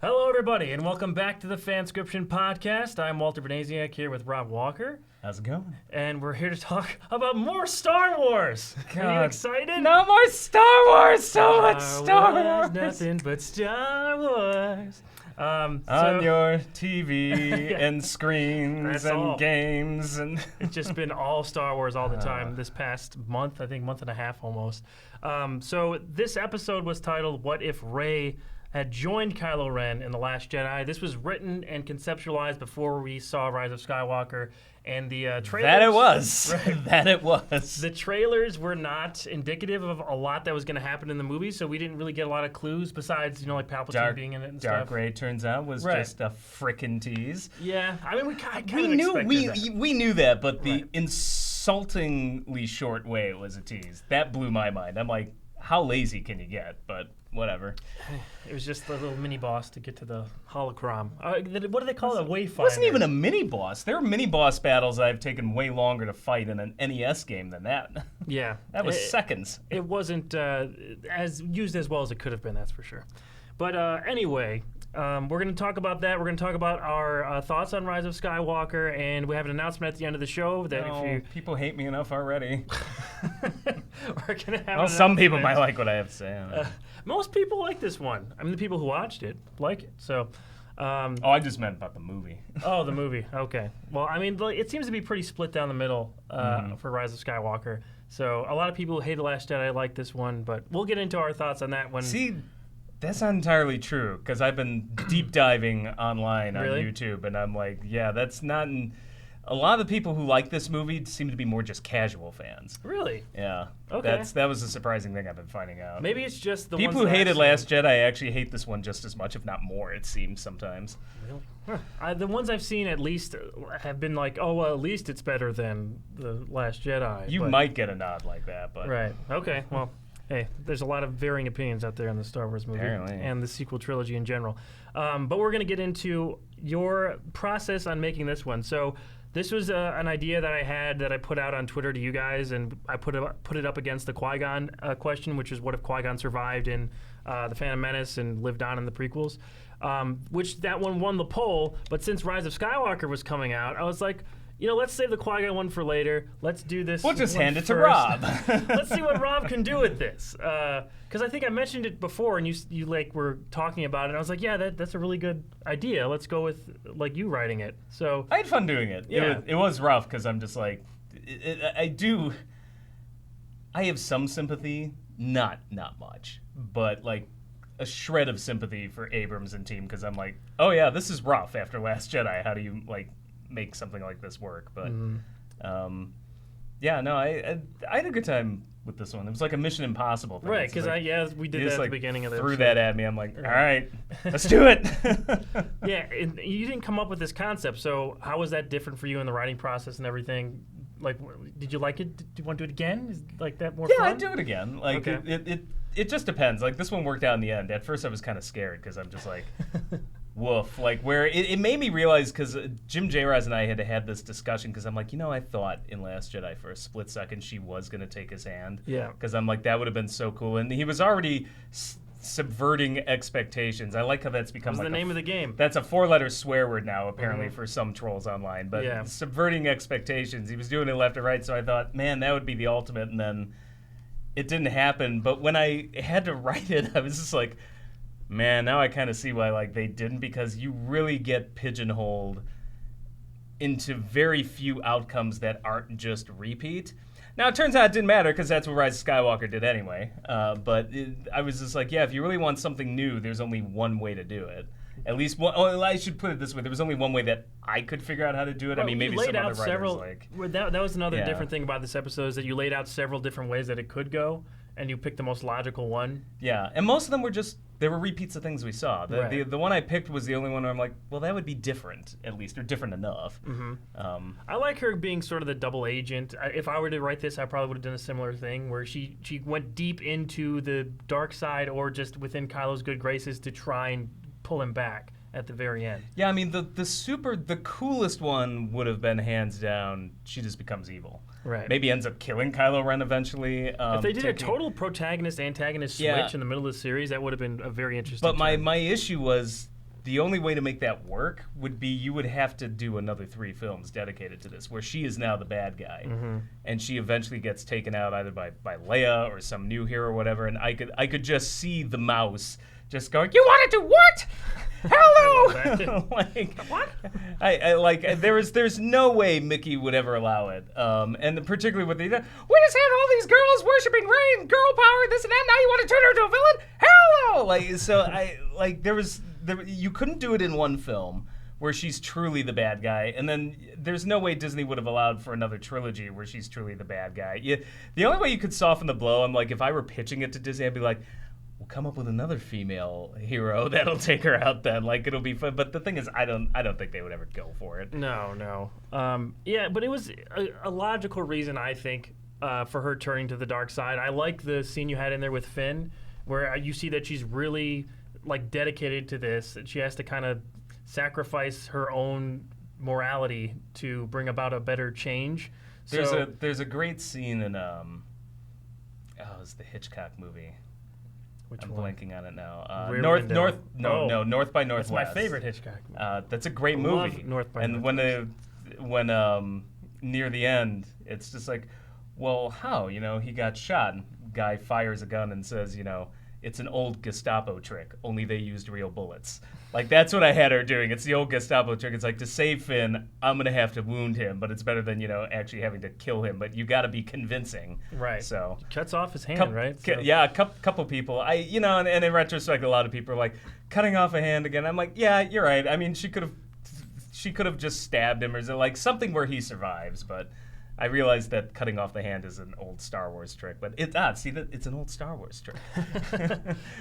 Hello, everybody, and welcome back to the FanScription podcast. I'm Walter Benasiak here with Rob Walker. How's it going? And we're here to talk about more Star Wars. God. Are you excited? No more Star Wars! So much Star Wars! Nothing but Star Wars. On your TV and screens That's and all. games and It's just been all Star Wars all the time this past month, I think month and a half almost. So this episode was titled, What If Rey Had Joined Kylo Ren in The Last Jedi? This was written and conceptualized before we saw Rise of Skywalker, and the trailers... That it was. Right. That it was. The trailers were not indicative of a lot that was going to happen in the movie, so we didn't really get a lot of clues besides, like Palpatine being in it and Dark stuff. Rey, turns out, was Right. just a frickin' tease. Yeah, I mean, I kind We of knew expected that. we knew that, but the Right. insultingly short way it was a tease. That blew my mind. I'm like, how lazy can you get? But whatever. It was just a little mini boss to get to the holocron. What do they call it? A wayfinder. It wasn't even a mini boss. There were mini boss battles I've taken way longer to fight in an NES game than that. Yeah. That was seconds. It wasn't as used as well as it could have been, that's for sure. But anyway, we're going to talk about that. We're going to talk about our thoughts on Rise of Skywalker, and we have an announcement at the end of the show that if you... people hate me enough already. We're going to have Well, some people might like what I have to say. I don't know. Most people like this one. I mean, the people who watched it like it. So... I just meant about the movie. Oh, the movie. Okay. Well, I mean, it seems to be pretty split down the middle for Rise of Skywalker. So a lot of people who hate The Last Jedi like this one, but we'll get into our thoughts on that one. See, that's not entirely true, because I've been deep diving online on Really? YouTube, and I'm like, yeah, that's not... A lot of the people who like this movie seem to be more just casual fans. Really? Yeah. Okay. That was a surprising thing I've been finding out. Maybe it's just the People ones who that hated I've Last Jedi actually hate this one just as much, if not more, it seems sometimes. Really? Huh. The ones I've seen at least have been like, oh, well, at least it's better than The Last Jedi. You but- might get a nod like that, but... Right. Okay. Well, hey, there's a lot of varying opinions out there on the Star Wars movie Apparently. and the sequel trilogy in general. But we're going to get into your process on making this one. So this was an idea that I had that I put out on Twitter to you guys, and I put it up against the Qui-Gon question, which is what if Qui-Gon survived in The Phantom Menace and lived on in the prequels, which that one won the poll. But since Rise of Skywalker was coming out, I was like, let's save the Qui-Gon one for later. Let's do this. We'll just one hand it to first. Rob. Let's see what Rob can do with this. Because I think I mentioned it before, and you like were talking about it. And I was like, yeah, that's a really good idea. Let's go with like you writing it. So I had fun doing it. Yeah. It was rough, because I'm just like, I have some sympathy, not much, but like a shred of sympathy for Abrams and team, because I'm like, oh yeah, this is rough after Last Jedi. How do you like make something like this work? But yeah, no, I had a good time with this one. It was like a Mission Impossible thing. right, It's because like, we did you that just, at like, the beginning of the threw episode. that at me. I'm like, all right, let's do it. Yeah, and you didn't come up with this concept. So how was that different for you in the writing process and everything? Like, did you like it? Do you want to do it again? Is like that more Yeah, fun? I'd do it again. Like Okay. it just depends. Like this one worked out in the end. At first I was kind of scared, because I'm just like, woof. Like where it made me realize, because Jim J. Raz and I had this discussion, because I'm like, I thought in Last Jedi for a split second she was going to take his hand. Yeah. Because I'm like, that would have been so cool. And he was already subverting expectations. I like how that's become That was like the name of the game. That's a 4-letter swear word now, apparently, for some trolls online. But Yeah. subverting expectations. He was doing it left and right, so I thought, man, that would be the ultimate. And then it didn't happen. But when I had to write it, I was just like, man, now I kind of see why they didn't, because you really get pigeonholed into very few outcomes that aren't just repeat. Now, it turns out it didn't matter, because that's what Rise of Skywalker did anyway. But I was just like, yeah, if you really want something new, there's only one way to do it. At least one. Oh, I should put it this way: there was only one way that I could figure out how to do it. Well, I mean, maybe you laid some out other writers several. like. That was another Yeah. different thing about this episode, is that you laid out several different ways that it could go, and you picked the most logical one. Yeah, and most of them were they were repeats of things we saw. The one I picked was the only one where I'm like, well, that would be different, at least, or different enough. Mm-hmm. I like her being sort of the double agent. If I were to write this, I probably would have done a similar thing, where she went deep into the dark side, or just within Kylo's good graces to try and pull him back at the very end. Yeah, I mean, the coolest one would have been hands down, she just becomes evil. Right. Maybe ends up killing Kylo Ren eventually. If they did a total protagonist-antagonist switch in the middle of the series, that would have been a very interesting But my issue was, the only way to make that work would be you would have to do another 3 films dedicated to this, where she is now the bad guy, and she eventually gets taken out either by Leia or some new hero or whatever. And I could just see the mouse just going, "You want to do what? Hello!" Like what? I like there's no way Mickey would ever allow it. And particularly with we just have all these girls worshiping Rey and girl power, this and that. Now you want to turn her into a villain? Hell no! Like so, you couldn't do it in one film where she's truly the bad guy, and then there's no way Disney would have allowed for another trilogy where she's truly the bad guy. The only way you could soften the blow, I'm like, if I were pitching it to Disney, I'd be like, we'll come up with another female hero that'll take her out then. Like, it'll be fun. But the thing is, I don't think they would ever go for it. No. Yeah, but it was a logical reason, I think, for her turning to the dark side. I like the scene you had in there with Finn, where you see that she's really like dedicated to this. She has to kind of sacrifice her own morality to bring about a better change. There's a great scene in it's the Hitchcock movie. I'm blanking on it now. North by Northwest. That's my favorite Hitchcock movie. That's a great movie. North by and Northwest. when near the end, it's just like, well, how? He got shot. And guy fires a gun and says, it's an old Gestapo trick. Only they used real bullets. Like, that's what I had her doing. It's the old Gestapo trick. It's like, to save Finn, I'm going to have to wound him, but it's better than, actually having to kill him. But you got to be convincing. Right. So cuts off his hand, right? So. Yeah, a couple people. And in retrospect, a lot of people are like, cutting off a hand again. I'm like, yeah, you're right. I mean, she could have just stabbed him or something where he survives, but I realized that cutting off the hand is an old Star Wars trick, but it's an old Star Wars trick.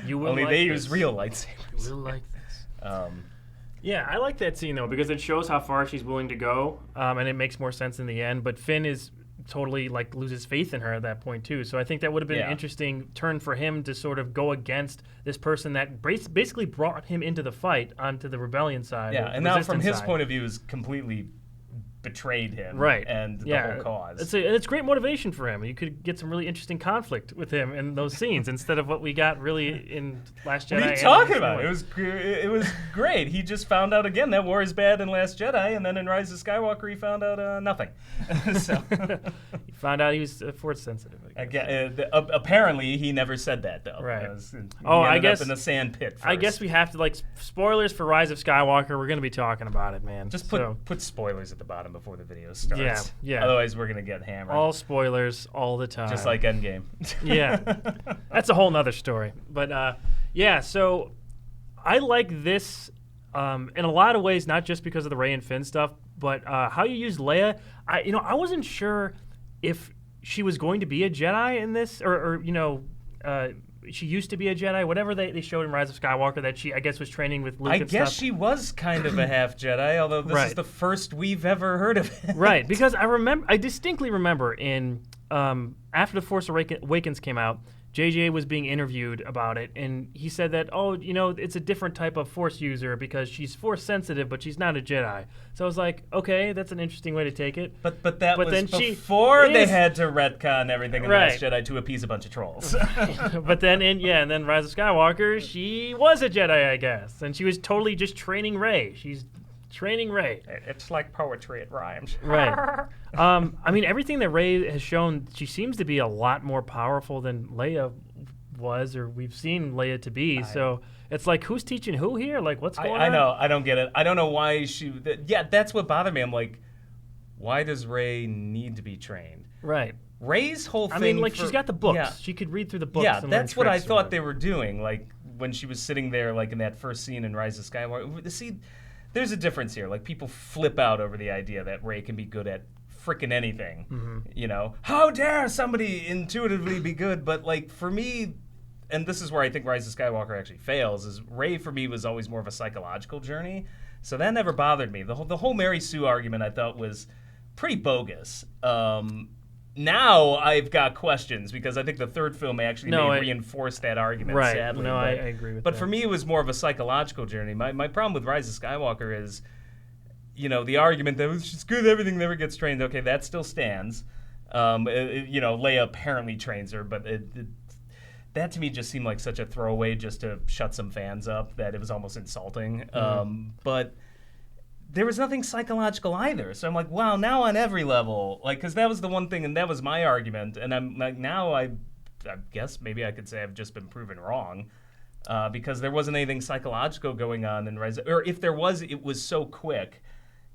You will Only like they this. use real lightsabers. You will like this. Yeah, I like that scene though, because it shows how far she's willing to go, and it makes more sense in the end. But Finn is totally loses faith in her at that point too. So I think that would have been an interesting turn for him to sort of go against this person that basically brought him into the fight onto the rebellion side. Yeah, and now from his point of view is completely betrayed him, right? And the whole cause. It's great motivation for him. You could get some really interesting conflict with him in those scenes instead of what we got really in Last Jedi. What are you talking about? It was great. He just found out again that war is bad in Last Jedi, and then in Rise of Skywalker he found out nothing. So he found out he was force sensitive. Apparently he never said that though. Right. I guess up in the sand pit first. I guess we have to spoilers for Rise of Skywalker. We're going to be talking about it, man. Just put spoilers at the bottom before the video starts. Yeah. Otherwise, we're gonna get hammered. All spoilers all the time. Just like Endgame. Yeah. That's a whole nother story. But so I like this in a lot of ways, not just because of the Rey and Finn stuff, but how you use Leia. I wasn't sure if she was going to be a Jedi in this, or she used to be a Jedi, whatever they showed in Rise of Skywalker, that she, I guess, was training with Luke and stuff. I guess she was kind of a half Jedi, although this is the first we've ever heard of it. Right, because I distinctly remember in after The Force Awakens came out, JJ was being interviewed about it, and he said that, it's a different type of Force user because she's Force sensitive, but she's not a Jedi. So I was like, okay, that's an interesting way to take it. But that was before they had to retcon everything in The Last Jedi to appease a bunch of trolls. But then and then Rise of Skywalker, she was a Jedi, I guess, and she was totally just training Rey. She's training Rey. It's like poetry, it rhymes. Right. Everything that Rey has shown, she seems to be a lot more powerful than Leia was, or we've seen Leia to be. So it's like, who's teaching who here? Like, what's going on? I know. I don't get it. I don't know why that's what bothered me. I'm like, why does Rey need to be trained? Right. Rey's whole thing. She's got the books. Yeah. She could read through the books. Yeah, and that's what I thought they were doing. Like, when she was sitting there, like in that first scene in Rise of Skywalker. See, there's a difference here. Like, people flip out over the idea that Rey can be good at frickin' anything. Mm-hmm. How dare somebody intuitively be good? But like, for me, and this is where I think Rise of Skywalker actually fails, is Rey for me was always more of a psychological journey. So that never bothered me. The whole Mary Sue argument I thought was pretty bogus. Now I've got questions because I think the third film actually may reinforce that argument, sadly. No, I agree with that. But for me, it was more of a psychological journey. My problem with Rise of Skywalker is, the argument that she's good at everything, never gets trained. Okay, that still stands. Leia apparently trains her, but that to me just seemed like such a throwaway just to shut some fans up that it was almost insulting. But there was nothing psychological either. So I'm like, wow, now on every level, like, because that was the one thing, and that was my argument. And I'm like, now I guess maybe I could say I've just been proven wrong, because there wasn't anything psychological going on in Rise, or if there was, it was so quick.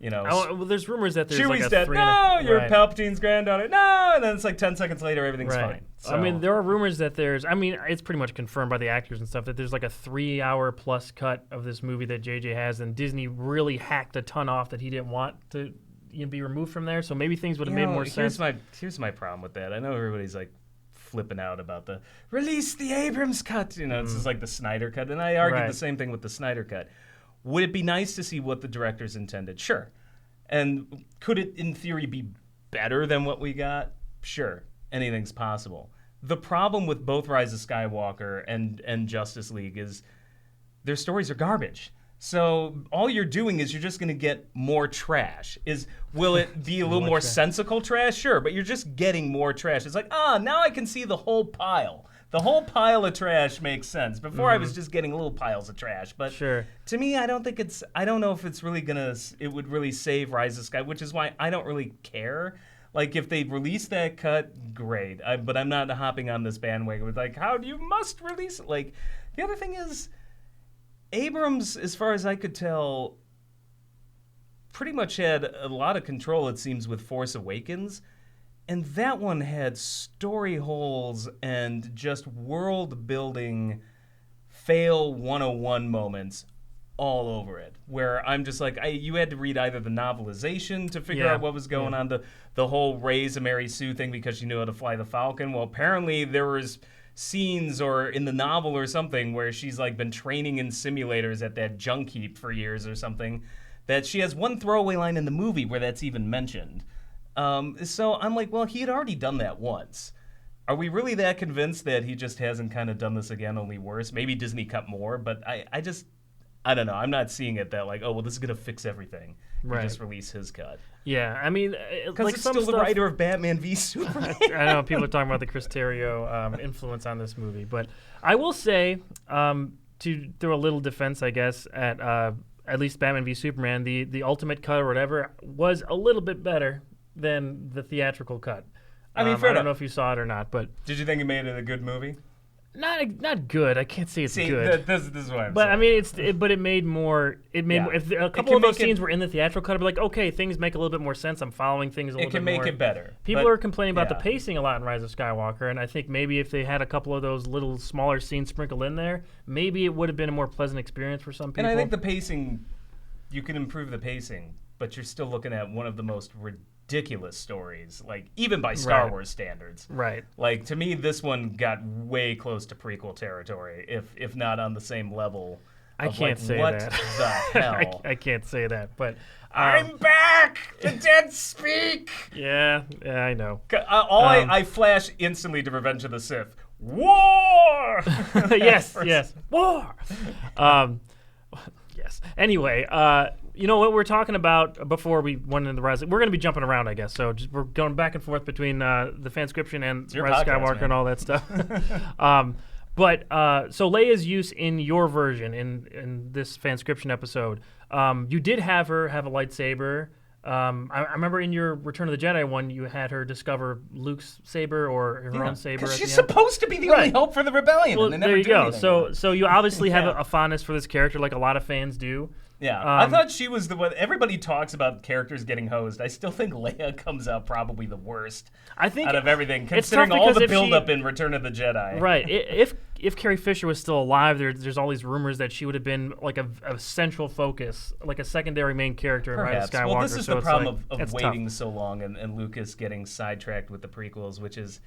You know, well, there's rumors that there's Chewie's like a dead. 3 No, you're right. Palpatine's granddaughter. No, and then it's like 10 seconds later, everything's fine. So. I mean, there are rumors that it's pretty much confirmed by the actors and stuff that there's like a 3-hour plus cut of this movie that JJ has, and Disney really hacked a ton off that he didn't want to be removed from there. So maybe things would have made more sense. Here's my problem with that. I know everybody's like flipping out about the release the Abrams cut. You know, this is like the Snyder cut, and I argued the same thing with the Snyder cut. Would it be nice to see what the directors intended? Sure. And could it, in theory, be better than what we got? Sure. Anything's possible. The problem with both Rise of Skywalker and Justice League is their stories are garbage. So all you're doing is you're just going to get more trash. Will it be a little more sensical trash? Sure, but you're just getting more trash. It's like, now I can see the whole pile. The whole pile of trash makes sense. Before I was just getting little piles of trash. But to me, I don't know if it's really it would really save Rise of Sky, which is why I don't really care. Like, if they release that cut, great. But I'm not hopping on this bandwagon with, like, how do you must release it? Like, the other thing is, Abrams, as far as I could tell, pretty much had a lot of control, it seems, with Force Awakens. And that one had story holes and just world-building fail 101 moments all over it, where I'm just like, you had to read either the novelization to figure out what was going on, the whole raise a Mary Sue thing because she knew how to fly the Falcon. Well, apparently there was scenes or in the novel or something where she's like been training in simulators at that junk heap for years or something, that she has one throwaway line in the movie where that's even mentioned. So I'm like, well, he had already done that once. Are we really that convinced that he just hasn't kind of done this again, only worse? Maybe Disney cut more, but I don't know. I'm not seeing it that like, oh, well, this is going to fix everything. Right. Just release his cut. Yeah, I mean, because like it's still the writer of Batman v Superman. I know people are talking about the Chris Terrio influence on this movie, but I will say, to throw a little defense, I guess, at least Batman v Superman, the ultimate cut or whatever was a little bit better than the theatrical cut. I mean, I don't know if you saw it or not, but did you think it made it a good movie? Not good. I can't say it's good. This is what I'm but saying. I mean, but it made more. It made more, if a couple of those scenes were in the theatrical cut, I'd be like, okay, things make a little bit more sense. I'm following things a little bit more. It can make it better. People are complaining about the pacing a lot in Rise of Skywalker, and I think maybe if they had a couple of those little smaller scenes sprinkled in there, maybe it would have been a more pleasant experience for some people. And I think the pacing, you can improve the pacing, but you're still looking at one of the most ridiculous stories, like even by Star Wars standards. Right. Like, to me, this one got way close to prequel territory, if not on the same level. I can't say what that. The hell? I can't say that, but I'm back. The dead speak. Yeah, I know. I flash instantly to Revenge of the Sith. War. yes, war. Yes. Anyway, you know what we're talking about before we went into the Rise? We're going to be jumping around, I guess. So we're going back and forth between the FanScription and Rise of Skywalker and all that stuff. But so Leia's use in your version in this FanScription episode, you did have her have a lightsaber. I remember in your Return of the Jedi one, you had her discover Luke's saber or her own saber. Because she's supposed to be the only hope for the rebellion. Well, and they never there you do go. So you obviously have a fondness for this character, like a lot of fans do. Yeah, I thought she was the one. Everybody talks about characters getting hosed. I still think Leia comes out probably the worst. I think out of everything, considering all the buildup in Return of the Jedi. Right. If Carrie Fisher was still alive, there's all these rumors that she would have been like a central focus, like a secondary main character in Rise of Skywalker. Well, this is the problem of waiting tough. so long and Lucas getting sidetracked with the prequels, which is.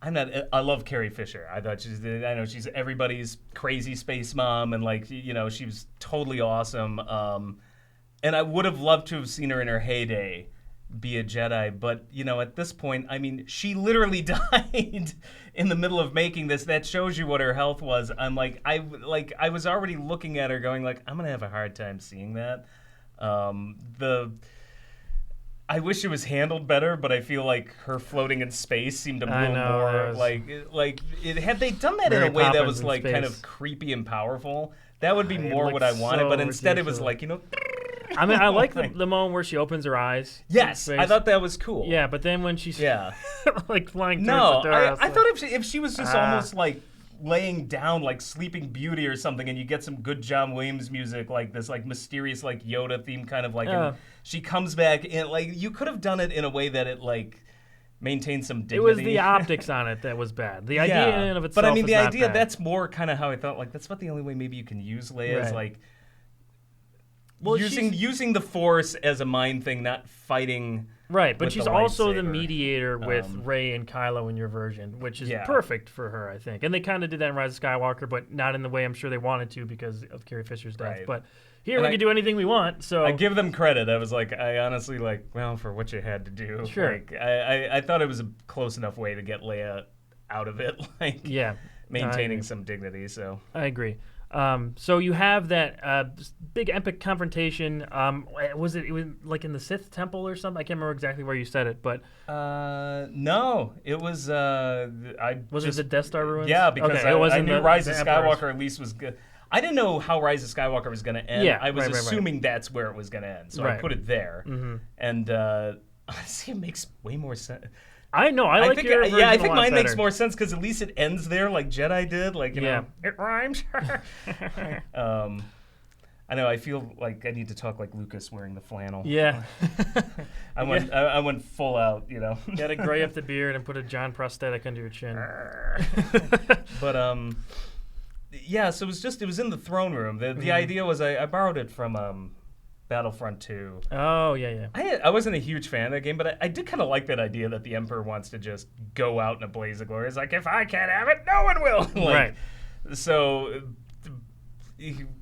I love Carrie Fisher. I know she's everybody's crazy space mom, and she was totally awesome. And I would have loved to have seen her in her heyday be a Jedi, but at this point, I mean, she literally died in the middle of making this. That shows you what her health was. I'm like, I was already looking at her, going like, I'm gonna have a hard time seeing that. I wish it was handled better, but I feel like her floating in space seemed a little more had they done that in a way that was like kind of creepy and powerful, that would be more what I wanted. But instead, it was like, I mean, I like the moment where she opens her eyes. Yes, I thought that was cool. Yeah, but then when she's like flying towards the door, I thought if she was just almost like laying down like Sleeping Beauty or something, and you get some good John Williams music, like this like mysterious like Yoda theme kind of like, and she comes back and like you could have done it in a way that it like maintained some dignity. It was the optics on it that was bad. The idea in and of itself, but I mean the idea bad. That's more kind of how I thought. Like that's about the only way maybe you can use Leia is like using the Force as a mind thing, not fighting. Right, but she's also the mediator with Rey and Kylo in your version, which is perfect for her, I think. And they kind of did that in Rise of Skywalker, but not in the way I'm sure they wanted to because of Carrie Fisher's death. Right. But here we can do anything we want. So I give them credit. I was like, I honestly like, well, for what you had to do. Sure. Like, I thought it was a close enough way to get Leia out of it. Like, maintaining some dignity. So I agree. So you have that big epic confrontation. It was like in the Sith temple or something? I can't remember exactly where you said it, but no, it was. Was it the Death Star ruins? Yeah, because I knew Rise of Skywalker at least was good. I didn't know how Rise of Skywalker was going to end. Yeah, I was assuming that's where it was going to end, so I put it there. Mm-hmm. And honestly, it makes way more sense. I know. I think your version I think mine better. makes more sense because at least it ends there, like Jedi did. Like you know, it rhymes. I know. I feel like I need to talk like Lucas wearing the flannel. Yeah. I went full out. You know. You gotta gray up the beard and put a John prosthetic under your chin. But yeah. So it was in the throne room. The idea was I borrowed it from Battlefront 2. Oh, yeah. I wasn't a huge fan of that game, but I did kind of like that idea that the Emperor wants to just go out in a blaze of glory. It's like, if I can't have it, no one will. Right. So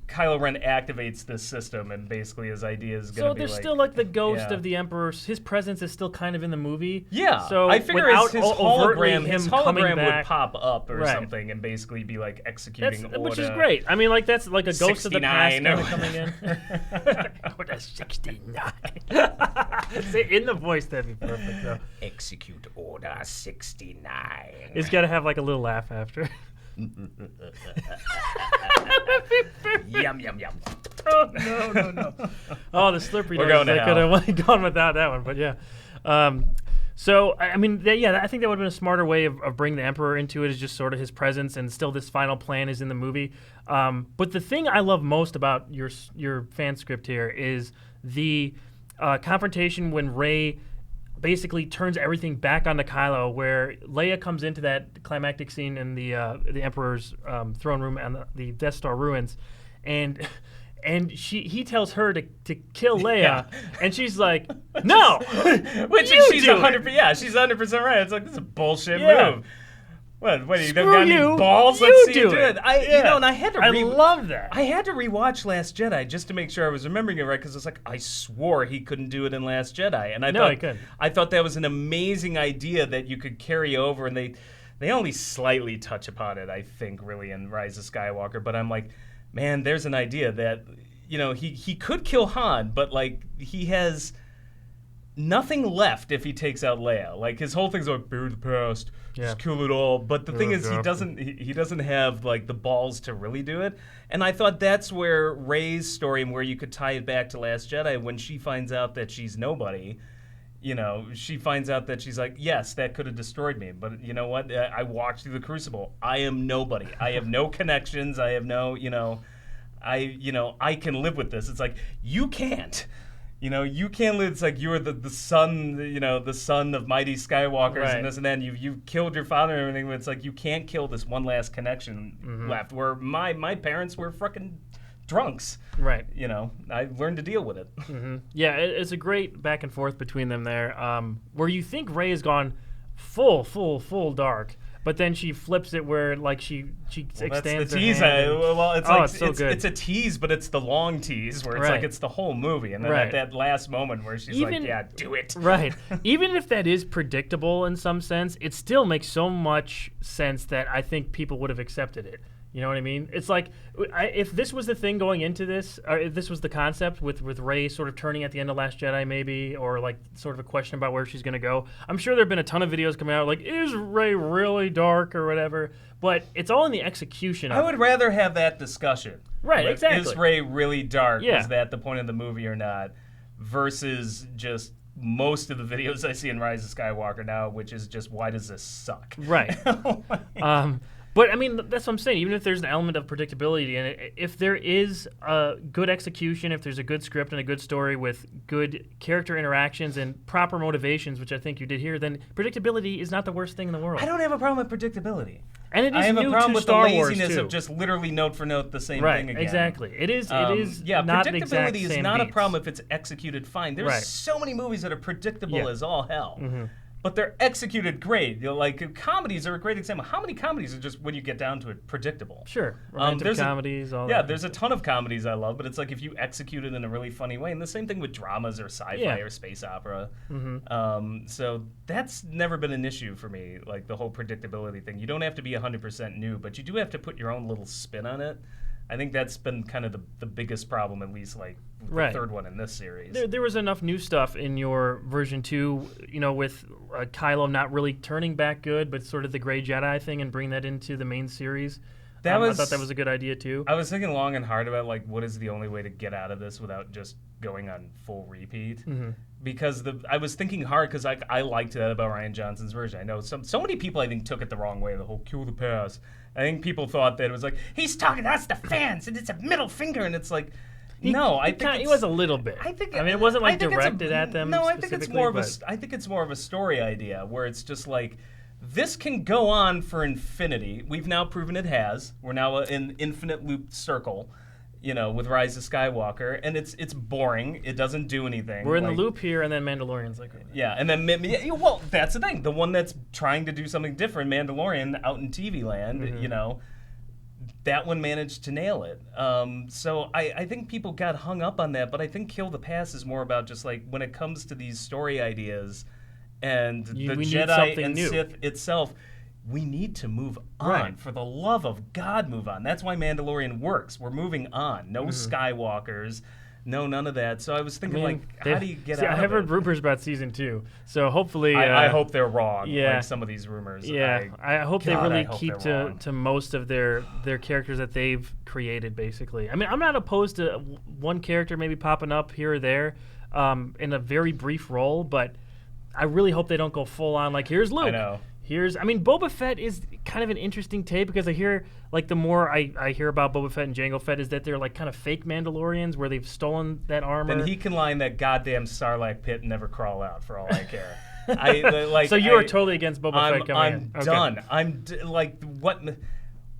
Kylo Ren activates this system, and basically his idea is going to be there's still like the ghost of the Emperor. His presence is still kind of in the movie. Yeah. So I figure his hologram would pop up or right. something and basically be like executing Order. Which is great. I mean, like that's like a ghost of the past kind of coming in. Order 69. In the voice, that'd be perfect, though. Execute Order 69. It's got to have like a little laugh after. Yum, yum, yum. Oh, no. Oh, the Slurpee nose. They could have gone without that one, but yeah. So, I mean, I think that would have been a smarter way of bringing the Emperor into it, is just sort of his presence, and still this final plan is in the movie. But the thing I love most about your fan script here is the confrontation when Rey basically turns everything back onto Kylo, where Leia comes into that climactic scene in the Emperor's throne room and the Death Star ruins, and he tells her to kill Leia, and she's like, "No," which she's 100%. Yeah, she's 100% right. It's like, this is a bullshit move. What you don't got any balls? Let's see you do it. And I had to. I love that. I had to rewatch Last Jedi just to make sure I was remembering it right, because it's like I swore he couldn't do it in Last Jedi, and I thought that was an amazing idea that you could carry over, and they only slightly touch upon it, I think, really in Rise of Skywalker. But I'm like, man, there's an idea that he could kill Han, but like he has nothing left if he takes out Leia. Like his whole thing's like, bury the past, just kill it all. But the thing is, he doesn't have like the balls to really do it. And I thought that's where Rey's story, and where you could tie it back to Last Jedi, when she finds out that she's nobody. She finds out that she's like, yes, that could have destroyed me, but you know what? I walked through the Crucible. I am nobody. I have no connections. I have no, I can live with this. It's like, you can't. You can't live. It's like you're the son, the son of mighty Skywalkers and this and that. You've killed your father and everything, but it's like you can't kill this one last connection left. Where my parents were fucking drunks. Right. I learned to deal with it. Mm-hmm. Yeah, it's a great back and forth between them there, where you think Rey has gone full dark. But then she flips it where like she extends that's the her tease. hand. It's a tease, but it's the long tease where it's like it's the whole movie, and then at that last moment where she's like, "Yeah, do it." Right. Even if that is predictable in some sense, it still makes so much sense that I think people would have accepted it. You know what I mean? It's like if this was the thing going into this, or if this was the concept with Rey sort of turning at the end of Last Jedi, maybe, or like sort of a question about where she's going to go. I'm sure there have been a ton of videos coming out like, is Rey really dark or whatever? But it's all in the execution. I would rather have that discussion. Right, Like, exactly. Is Rey really dark? Yeah. Is that the point of the movie or not? Versus just most of the videos I see in Rise of Skywalker now, which is just, why does this suck? Right. But I mean, that's what I'm saying. Even if there's an element of predictability in it, if there is a good execution, if there's a good script and a good story with good character interactions and proper motivations, which I think you did here, then predictability is not the worst thing in the world. I don't have a problem with predictability. And it is I have new a problem to with Star the Wars laziness too. of just literally note for note the same Right, thing again. exactly. It is Yeah, not the exact predictability is same not a beats. problem if it's executed fine. There's Right. so many movies that are predictable Yeah. as all hell. Mm-hmm. But they're executed great. You know, like comedies are a great example. How many comedies are just, when you get down to it, predictable? Sure. Romantic there's comedies, all Yeah, that. there's a ton of comedies I love, but it's like if you execute it in a really funny way. And the same thing with dramas or sci-fi Yeah. or space opera. Mm-hmm. So that's never been an issue for me, like the whole predictability thing. You don't have to be 100% new, but you do have to put your own little spin on it. I think that's been kind of the biggest problem, at least like the Right. third one in this series. There was enough new stuff in your version 2, you know, with Kylo not really turning back good, but sort of the Grey Jedi thing and bring that into the main series. That I was- thought that was a good idea too. I was thinking long and hard about like what is the only way to get out of this without just going on full repeat. Mm-hmm. Because I was thinking hard because I liked that about Rian Johnson's version. I know so many people I think took it the wrong way, the whole kill the past. I think people thought that it was like, he's talking to us, the fans, and it's a middle finger, and it's like, I think It was a little bit. I think. I mean, it wasn't I like think it's directed at them. No, I think it's more of a. specifically, I think it's more of a story idea where it's just like, this can go on for infinity. We've now proven it has. We're now in infinite loop circle, you know, with Rise of Skywalker, and it's boring. It doesn't do anything. We're in the Like, loop here, and then Mandalorian's like, yeah, and then well, that's the thing. The one that's trying to do something different, Mandalorian, out in TV land, Mm-hmm. you know, that one managed to nail it. So I think people got hung up on that, but I think Kill the Past is more about just like when it comes to these story ideas and We the need Jedi something and new. Sith itself. We need to move on. Right. For the love of God, move on. That's why Mandalorian works. We're moving on. No Skywalkers. No, none of that. So I was thinking, how do you get out I of have it? heard rumors about season 2, so hopefully. I hope they're wrong. yeah. Like some of these rumors. Yeah, I hope they God, really I hope keep they're to, wrong. to most of their characters that they've created, basically. I mean, I'm not opposed to one character maybe popping up here or there in a very brief role, but I really hope they don't go full on, like, here's Luke. I know. I mean, Boba Fett is kind of an interesting take because I hear, like, the more I hear about Boba Fett and Jango Fett is that they're, like, kind of fake Mandalorians where they've stolen that armor. Then he can lie in that goddamn Sarlacc pit and never crawl out, for all I care. So you are totally against Boba Fett coming in. I'm done. Like,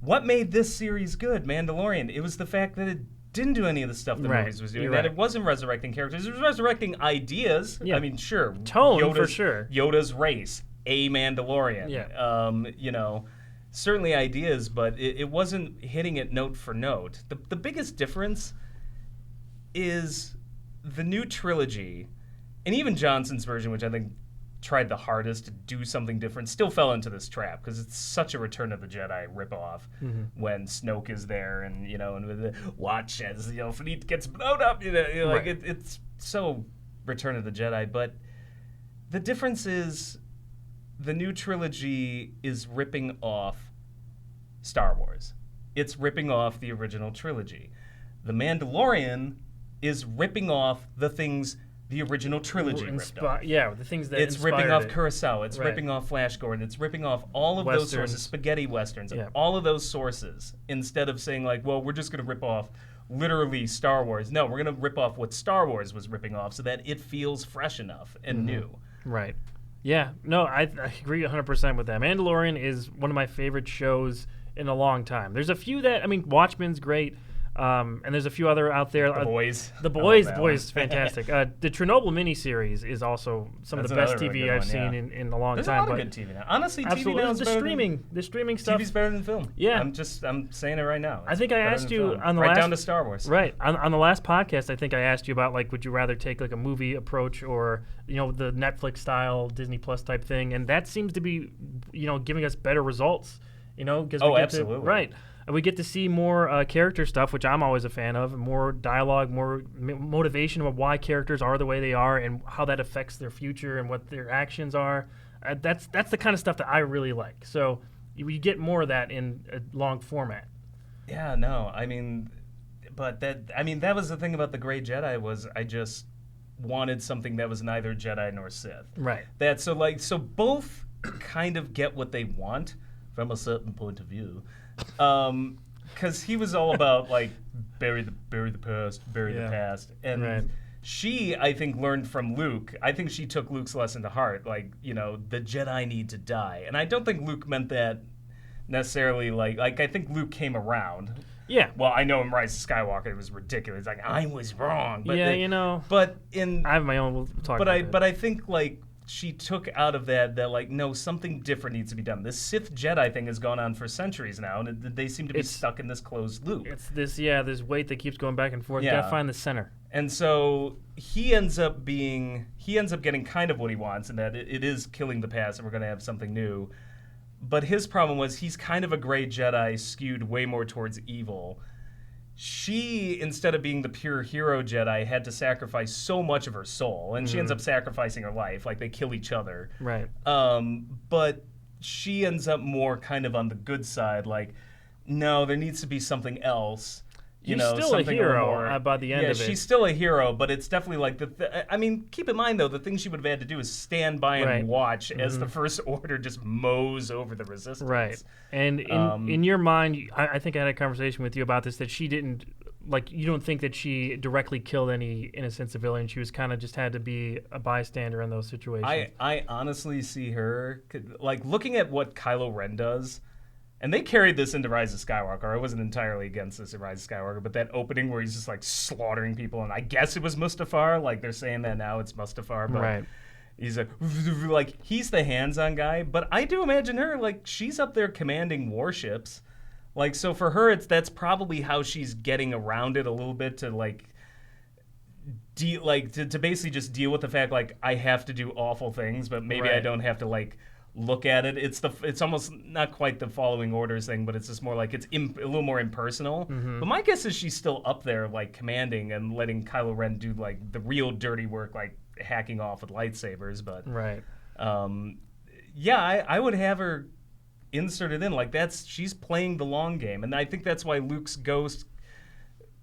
what made this series good, Mandalorian? It was the fact that it didn't do any of the stuff the Right. movies was doing. You're That right. it wasn't resurrecting characters. It was resurrecting ideas. Yeah. I mean, sure. Tone, for sure. Yoda's race, a Mandalorian. Yeah. You know, certainly ideas, but it wasn't hitting it note for note. The biggest difference is the new trilogy, and even Johnson's version, which I think tried the hardest to do something different, still fell into this trap because it's such a Return of the Jedi ripoff when Snoke is there and, you know, and with the watch as, you know, Fleet gets blown up, you know like Right. it's so Return of the Jedi. But the difference is the new trilogy is ripping off Star Wars. It's ripping off the original trilogy. The Mandalorian is ripping off the things the original trilogy ripped off. Yeah, the things that It's ripping inspired off it. Kurosawa. It's Right. ripping off Flash Gordon. It's ripping off all of those Westerns. sources, spaghetti westerns, Yeah. all of those sources, instead of saying like, well, we're just going to rip off literally Star Wars. No, we're going to rip off what Star Wars was ripping off so that it feels fresh enough and new. Right. Yeah. No, I agree 100% with that. Mandalorian is one of my favorite shows in a long time. There's a few that, I mean, Watchmen's great. And there's a few other out there. The Boys. The I love Boys, that the Boys, one. fantastic. The Chernobyl miniseries is also some That's of the best another really TV good I've one, seen in a long There's time. a lot but of good TV now. Honestly, absolutely, TV now is the better streaming stuff. TV's better than film. Yeah. I'm saying it right now. I think I It's better asked than you film. on the right last down to Star Wars. Right. On the last podcast, I think I asked you about, like, would you rather take like a movie approach or, you know, the Netflix style Disney Plus type thing, and that seems to be, you know, giving us better results You know, because absolutely. Right. And we get to see more character stuff, which I'm always a fan of, more dialogue, more motivation of why characters are the way they are and how that affects their future and what their actions are. That's the kind of stuff that I really like. So you get more of that in a long format. Yeah, no, I mean, but that was the thing about the Grey Jedi was I just wanted something that was neither Jedi nor Sith. Right. So both kind of get what they want from a certain point of view. Because he was all about like bury the past, the past, and Right. she, I think, learned from Luke. I think she took Luke's lesson to heart. Like, you know, the Jedi need to die, and I don't think Luke meant that necessarily. Like I think Luke came around. Yeah. Well, I know in Rise of Skywalker it was ridiculous. Like I was wrong. But yeah, you know. But in I have my own. We'll talk. But about I think like. She took out of that like, no, something different needs to be done. This Sith Jedi thing has gone on for centuries now, and they seem to be stuck in this closed loop. It's this weight that keeps going back and forth. You gotta find the center. And so he ends up getting kind of what he wants, in that it is killing the past, and we're going to have something new. But his problem was he's kind of a Grey Jedi skewed way more towards evil. She, instead of being the pure hero Jedi, had to sacrifice so much of her soul, and she ends up sacrificing her life. Like, they kill each other. Right. But she ends up more kind of on the good side. Like, no, there needs to be something else. She's still a hero by the end of it. Yeah, she's still a hero, but it's definitely like I mean, keep in mind though, the thing she would have had to do is stand by and watch as the First Order just mows over the Resistance. Right. And in your mind, I think I had a conversation with you about this, that she didn't, like, you don't think that she directly killed any innocent civilian. She was kind of just had to be a bystander in those situations. I honestly see her like looking at what Kylo Ren does. And they carried this into Rise of Skywalker. I wasn't entirely against this in Rise of Skywalker, but that opening where he's just like slaughtering people, and I guess it was Mustafar. Like they're saying that now it's Mustafar, but he's like he's the hands-on guy. But I do imagine her like she's up there commanding warships, like so for her that's probably how she's getting around it a little bit to like. To basically just deal with the fact like I have to do awful things, but maybe I don't have to like. Look at it. It's almost not quite the following orders thing, but it's just more like it's a little more impersonal. But my guess is she's still up there, like commanding and letting Kylo Ren do like the real dirty work, like hacking off with lightsabers. But I would have her inserted in like she's playing the long game, and I think that's why Luke's ghost.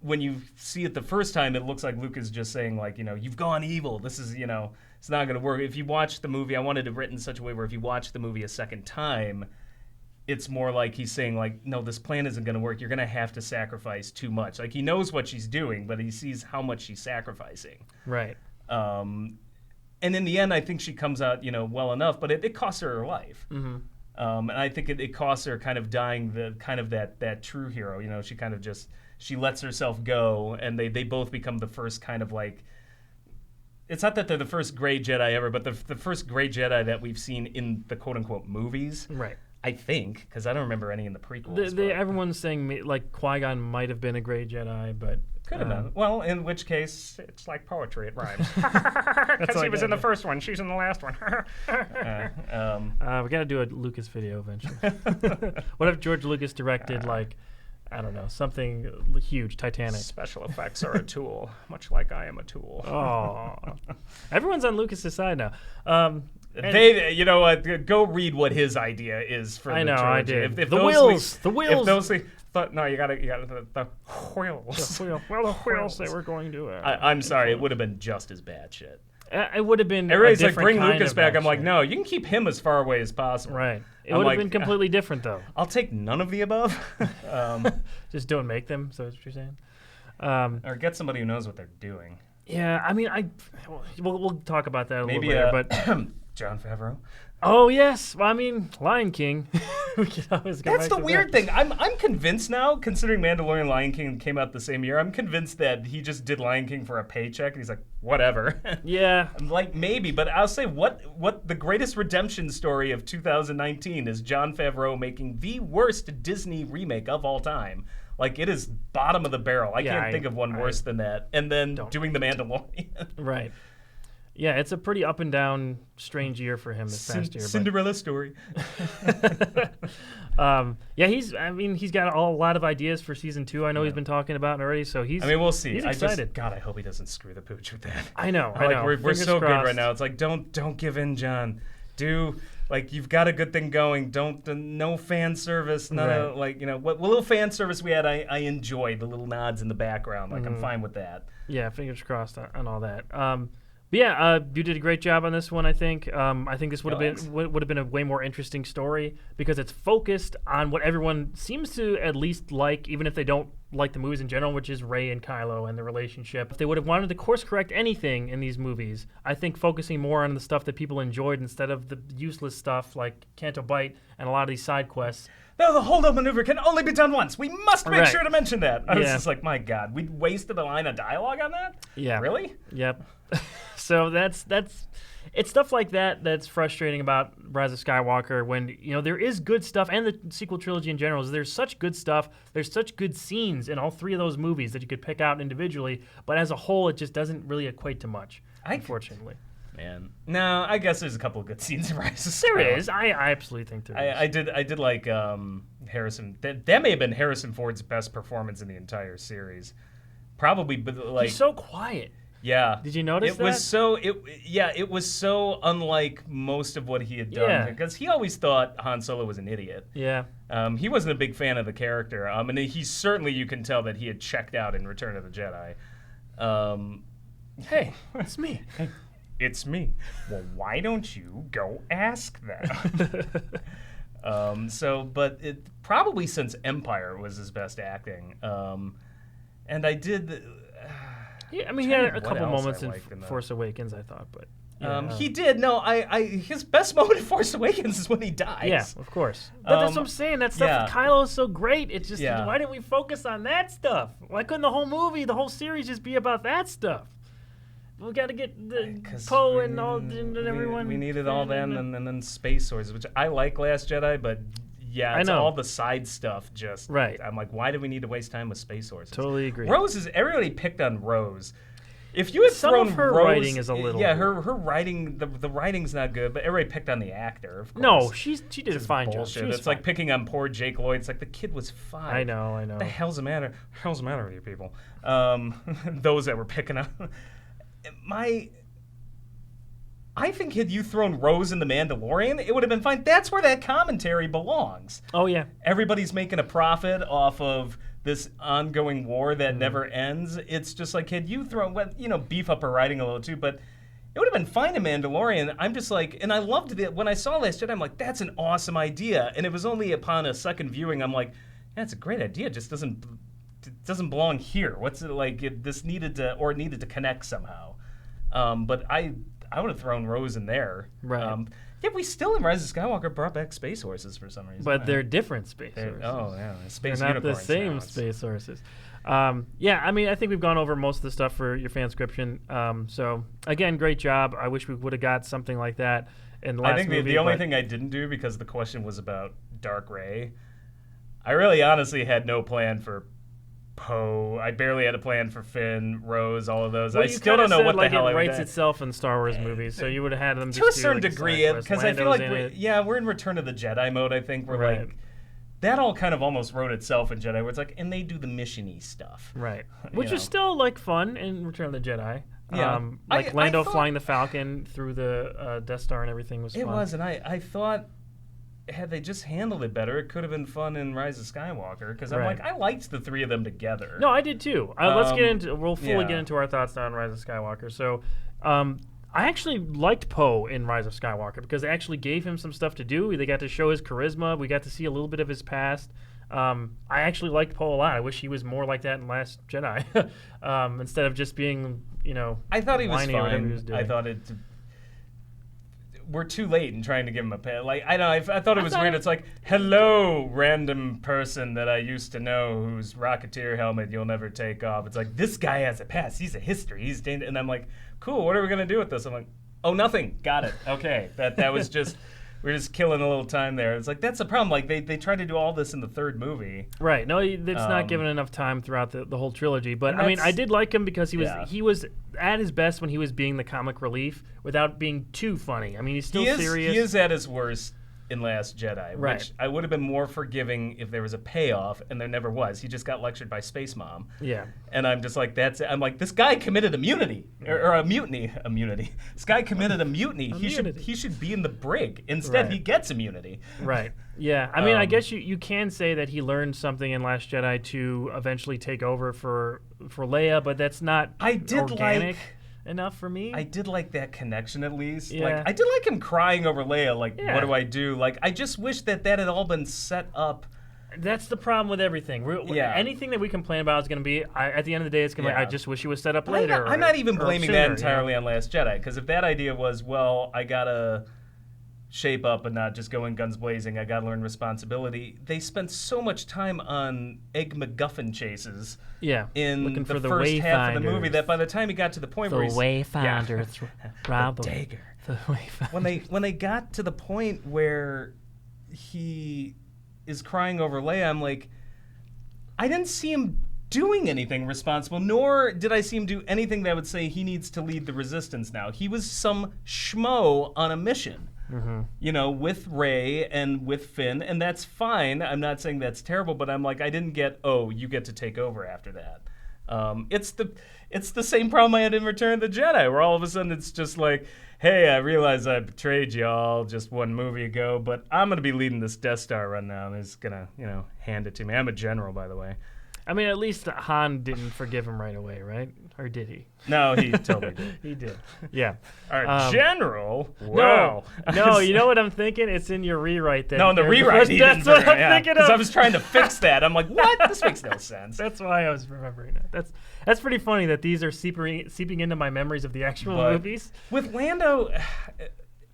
When you see it the first time, it looks like Luke is just saying like, you know, you've gone evil. This is, you know. It's not going to work. If you watch the movie, I wanted it written in such a way where if you watch the movie a second time, it's more like he's saying, like, no, this plan isn't going to work. You're going to have to sacrifice too much. Like, he knows what she's doing, but he sees how much she's sacrificing. Right. And in the end, I think she comes out, you know, well enough, but it costs her life. And I think it costs her kind of dying that true hero. You know, she kind of she lets herself go, and they both become the first kind of, like, it's not that they're the first Grey Jedi ever, but the first Grey Jedi that we've seen in the quote-unquote movies. Right. I think, because I don't remember any in the prequels. Everyone's saying, like, Qui-Gon might have been a Grey Jedi, but... Could have been. Well, in which case, it's like poetry, it rhymes. Because he was in the first one, she's in the last one. We got to do a Lucas video eventually. What if George Lucas directed, like... I don't know, something huge, Titanic. Special effects are a tool, much like I am a tool. Oh, everyone's on Lucas's side now. You know what? Go read what his idea is for the trilogy. I did. If the wheels. No, you got the wheels. Well, the wheels they were going to. I'm sorry, it would have been just as bad shit. It would have been. Everybody's like, bring Lucas back. I'm like, no, you can keep him as far away as possible. Right. It would have been completely different, though. I'll take none of the above. Just don't make them. So that's what you're saying. Or get somebody who knows what they're doing. Yeah, I mean, we'll talk about that a little later. But Jon Favreau. Oh yes, well, I mean, Lion King. We could always go That's the weird thing. I'm convinced now, considering Mandalorian and Lion King came out the same year. I'm convinced that he just did Lion King for a paycheck, and he's like, whatever. Yeah. Like maybe, but I'll say what the greatest redemption story of 2019 is Jon Favreau making the worst Disney remake of all time. Like, it is bottom of the barrel. I can't think of one worse than that. And then doing The Mandalorian. Right. Yeah, it's a pretty up and down, strange year for him this past year. Cinderella story. Yeah, he's got a lot of ideas for season 2. I know he's been talking about it already, so he's. I mean, we'll see. He's excited. God, I hope he doesn't screw the pooch with that. I know. We're so crossed. good right now. It's like, don't give in, John. You've got a good thing going. No fan service. None of what little fan service we had. I enjoyed the little nods in the background. I'm fine with that. Yeah, fingers crossed on all that. But yeah, you did a great job on this one. I think. I think this would have been a way more interesting story because it's focused on what everyone seems to at least like, even if they don't like the movies in general, which is Rey and Kylo and the relationship. If they would have wanted to course correct anything in these movies, I think focusing more on the stuff that people enjoyed instead of the useless stuff like Canto Bight and a lot of these side quests. No, the hold-up maneuver can only be done once. We must make sure to mention that. I was Yeah. just like, my God, we wasted a line of dialogue on that? Yeah. Really? Yep. So that's it's stuff like that that's frustrating about Rise of Skywalker when, there is good stuff, and the sequel trilogy in general. There's such good stuff. There's such good scenes in all 3 of those movies that you could pick out individually, but as a whole, it just doesn't really equate to much, unfortunately. Man. No, I guess there's a couple of good scenes in Rise of Skywalker. There is. I absolutely think there is. I did like Harrison. That may have been Harrison Ford's best performance in the entire series. Probably, but He's so quiet. Yeah. Did you notice it that? It was so unlike most of what he had done. Because he always thought Han Solo was an idiot. Yeah. He wasn't a big fan of the character. And he certainly, you can tell that he had checked out in Return of the Jedi. Hey, it's me. Hey, it's me. Well, why don't you go ask that? But it probably since Empire was his best acting. And I did... Yeah, I mean, he had a couple moments in Force Awakens, I thought, but he did. No, his best moment in Force Awakens is when he dies. Yeah, of course. But that's what I'm saying. That stuff with Kylo is so great. It's just why didn't we focus on that stuff? Why couldn't the whole movie, the whole series, just be about that stuff? We got to get the Poe and everyone. We needed all that, and then Space Swords, which I like Last Jedi, but. Yeah, it's all the side stuff. Just right. I'm like, why do we need to waste time with Space Horses? Totally agree. Everybody picked on Rose. If you had some of her writing is a little. Yeah, her writing, the writing's not good, but everybody picked on the actor. Of course. No, she did a fine job. It's like picking on poor Jake Lloyd. It's like the kid was 5. I know. What the hell's the matter? Hell's the matter with you people? Those that were picking on I think had you thrown Rose in The Mandalorian, it would have been fine. That's where that commentary belongs. Oh, yeah. Everybody's making a profit off of this ongoing war that never ends. It's just like, had you thrown, beef up her writing a little too, but it would have been fine in Mandalorian. I'm just like, and I loved it. When I saw Last Jedi, I'm like, that's an awesome idea. And it was only upon a second viewing, I'm like, that's a great idea. It just doesn't belong here. What's it like? This needed to connect somehow. But I would have thrown Rose in there. Right. Yet we still in Rise of Skywalker brought back Space Horses for some reason. But they're different Space Horses. Oh, yeah. Space they're not the unicorns same now. Space Horses. Yeah, I mean, I think we've gone over most of the stuff for your FanScription. So, again, great job. I wish we would have got something like that in the last movie. I think the only thing I didn't do, because the question was about Dark Rey, I really honestly had no plan for Poe. I barely had a plan for Finn, Rose, all of those. Well, I still don't know what the hell it I would writes itself in Star Wars movies, so you would have had them to just a certain do, degree, because I feel like we're in Return of the Jedi mode. I think we're like that all kind of almost wrote itself in Jedi, where it's like, and they do the mission-y stuff, right? Which is still like fun in Return of the Jedi. Yeah, like Lando flying the Falcon through the Death Star and everything was fun. It was, and I thought, had they just handled it better, it could have been fun in Rise of Skywalker, because I'm like, I liked the 3 of them together. No, I did too. Let's get into. We'll fully get into our thoughts now on Rise of Skywalker. So, I actually liked Poe in Rise of Skywalker because they actually gave him some stuff to do. They got to show his charisma. We got to see a little bit of his past. I actually liked Poe a lot. I wish he was more like that in Last Jedi, instead of just being, I thought he was fine. Or whatever he was doing. I thought it. We're too late in trying to give him a pet. Like, I don't know, I thought it was weird. It's like, hello, random person that I used to know whose Rocketeer helmet you'll never take off. It's like, this guy has a past. He's a history. He's dangerous. And I'm like, cool, what are we going to do with this? I'm like, oh, nothing. Got it. Okay. That was just, we're just killing a little time there. It's like, that's the problem. Like, they tried to do all this in the third movie. Right. No, it's not given enough time throughout the whole trilogy. But, I mean, I did like him because he was at his best when he was being the comic relief without being too funny. I mean, he's still serious. He is at his worst in Last Jedi, right. which I would have been more forgiving if there was a payoff, and there never was. He just got lectured by Space Mom. Yeah. And I'm just like, I'm like, this guy committed a mutiny, or a mutiny. This guy committed a mutiny. He should be in the brig. Instead, he gets immunity. Right. Yeah. I mean, I guess you can say that he learned something in Last Jedi to eventually take over for Leia, but that's not organic enough for me. I did like that connection at least. Yeah. Like, I did like him crying over Leia. Like, what do I do? Like, I just wish that had all been set up. That's the problem with everything. Anything that we complain about is going to be, at the end of the day, it's going to be, I just wish it was set up later. I'm not even blaming that entirely on Last Jedi, because if that idea was, well, I got to shape up and not just go in guns blazing, I got to learn responsibility. They spent so much time on Egg MacGuffin chases in the first half of the movie that by the time he got to the point where he's... Wayfinder, the dagger. When they got to the point where he is crying over Leia, I'm like, I didn't see him doing anything responsible, nor did I see him do anything that would say he needs to lead the Resistance now. He was some schmo on a mission. Mm-hmm. You know, with Rey and with Finn, and that's fine. I'm not saying that's terrible, but I'm like, I didn't get, you get to take over after that. It's the same problem I had in Return of the Jedi, where all of a sudden it's just like, hey, I realize I betrayed y'all just one movie ago, but I'm going to be leading this Death Star run now, and he's going to, hand it to me. I'm a general, by the way. I mean, at least Han didn't forgive him right away, right? Or did he? No, he totally did. He did. Yeah. Our general? Wow. No, you know what I'm thinking? It's in your rewrite. No, in the rewrite. That's what I'm thinking of. Because I was trying to fix that. I'm like, what? This makes no sense. That's why I was remembering it. That's pretty funny that these are seeping into my memories of the actual movies. With Lando...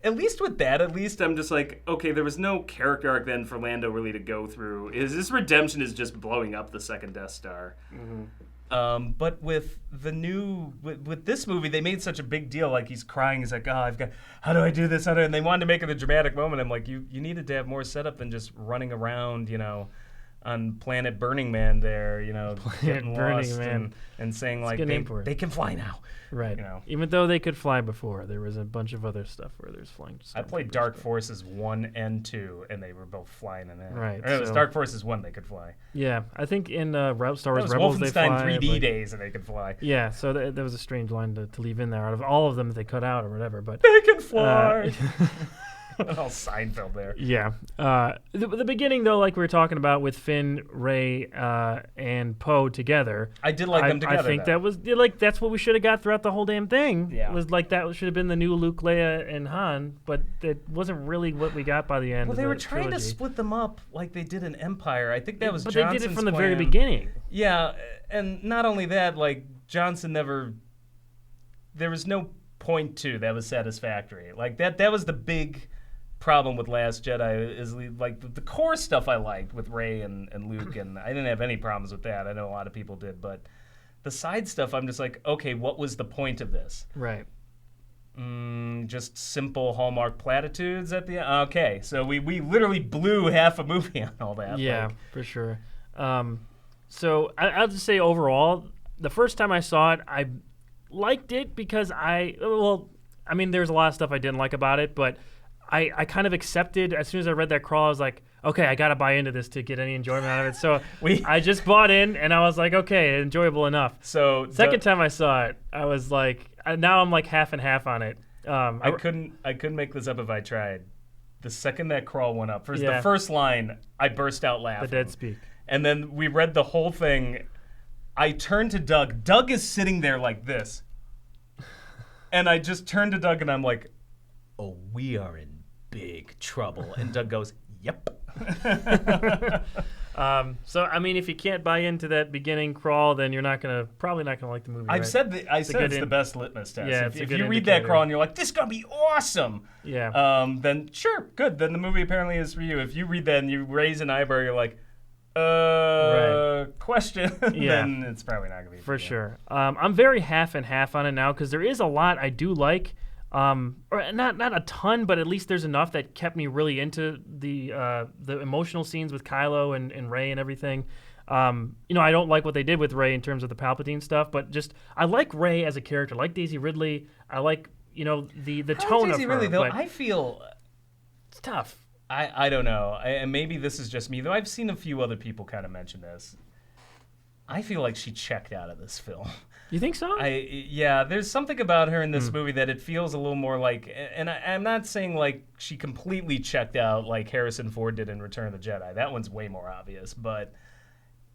At least with that, I'm just like, okay, there was no character arc then for Lando really to go through. His redemption is just blowing up the second Death Star. Mm-hmm. But with with this movie, they made such a big deal. Like, he's crying. He's like, how do I do this? And they wanted to make it a dramatic moment. I'm like, you needed to have more setup than just running around, on Planet Burning Man there, getting lost and saying, like, they can fly now. Right. Even though they could fly before, there was a bunch of other stuff where there's flying. I played Dark Forces 1 and 2, and they were both flying in there. Right. It was Dark Forces 1 they could fly. Yeah. I think in Star Wars Rebels they fly. Wolfenstein 3D days and they could fly. Yeah, so that was a strange line to leave in there out of all of them that they cut out or whatever. But they can fly! All Seinfeld there. Yeah. The beginning, though, like we were talking about with Finn, Rey, and Poe together. I did like them together. I think that was that's what we should have got throughout the whole damn thing. Yeah. Was like that should have been the new Luke, Leia, and Han, but that wasn't really what we got by the end. Well, they were trying trilogy. to split them up like they did in Empire. I think that was. But Johnson's they did it from the plan. very beginning. Yeah, and not only that, like Johnson never. There was no point to that was satisfactory. Like that was the big problem with Last Jedi is like the core stuff I liked with Rey and Luke, and I didn't have any problems with that. I know a lot of people did, but the side stuff, I'm just like, okay, what was the point of this? Right. Just simple Hallmark platitudes at the end? Okay, so we literally blew half a movie on all that. Yeah, for sure. So I'll just say overall, the first time I saw it, I liked it because there's a lot of stuff I didn't like about it, but I kind of accepted as soon as I read that crawl. I was like, okay, I got to buy into this to get any enjoyment out of it. So I just bought in, and I was like, okay, enjoyable enough. So second time I saw it, I was like, now I'm like half and half on it. I couldn't make this up if I tried. The second that crawl went up, the first line, I burst out laughing. The dead speak. And then we read the whole thing. I turned to Doug. Doug is sitting there like this. And I just turned to Doug, and I'm like, oh, we are in big trouble. And Doug goes, yep. So I mean, if you can't buy into that beginning crawl, then you're probably not gonna like the movie. I said it's the best litmus test. Yeah, if you read that crawl and you're like, this is gonna be awesome. Yeah. Then sure, good. Then the movie apparently is for you. If you read that and you raise an eyebrow, you're like, question. Then it's probably not gonna be for sure. I'm very half and half on it now because there is a lot I do like. or not a ton, but at least there's enough that kept me really into the emotional scenes with Kylo and Rey and everything. I don't like what they did with Rey in terms of the Palpatine stuff, but just I like Rey as a character. I like Daisy Ridley. I like the tone of Daisy her. Ridley, though, but I feel it's tough. I don't know, and maybe this is just me, though. I've seen a few other people kind of mention this. I feel like she checked out of this film. You think so? Yeah, there's something about her in this movie that it feels a little more like, and I'm not saying like she completely checked out like Harrison Ford did in Return of the Jedi. That one's way more obvious, but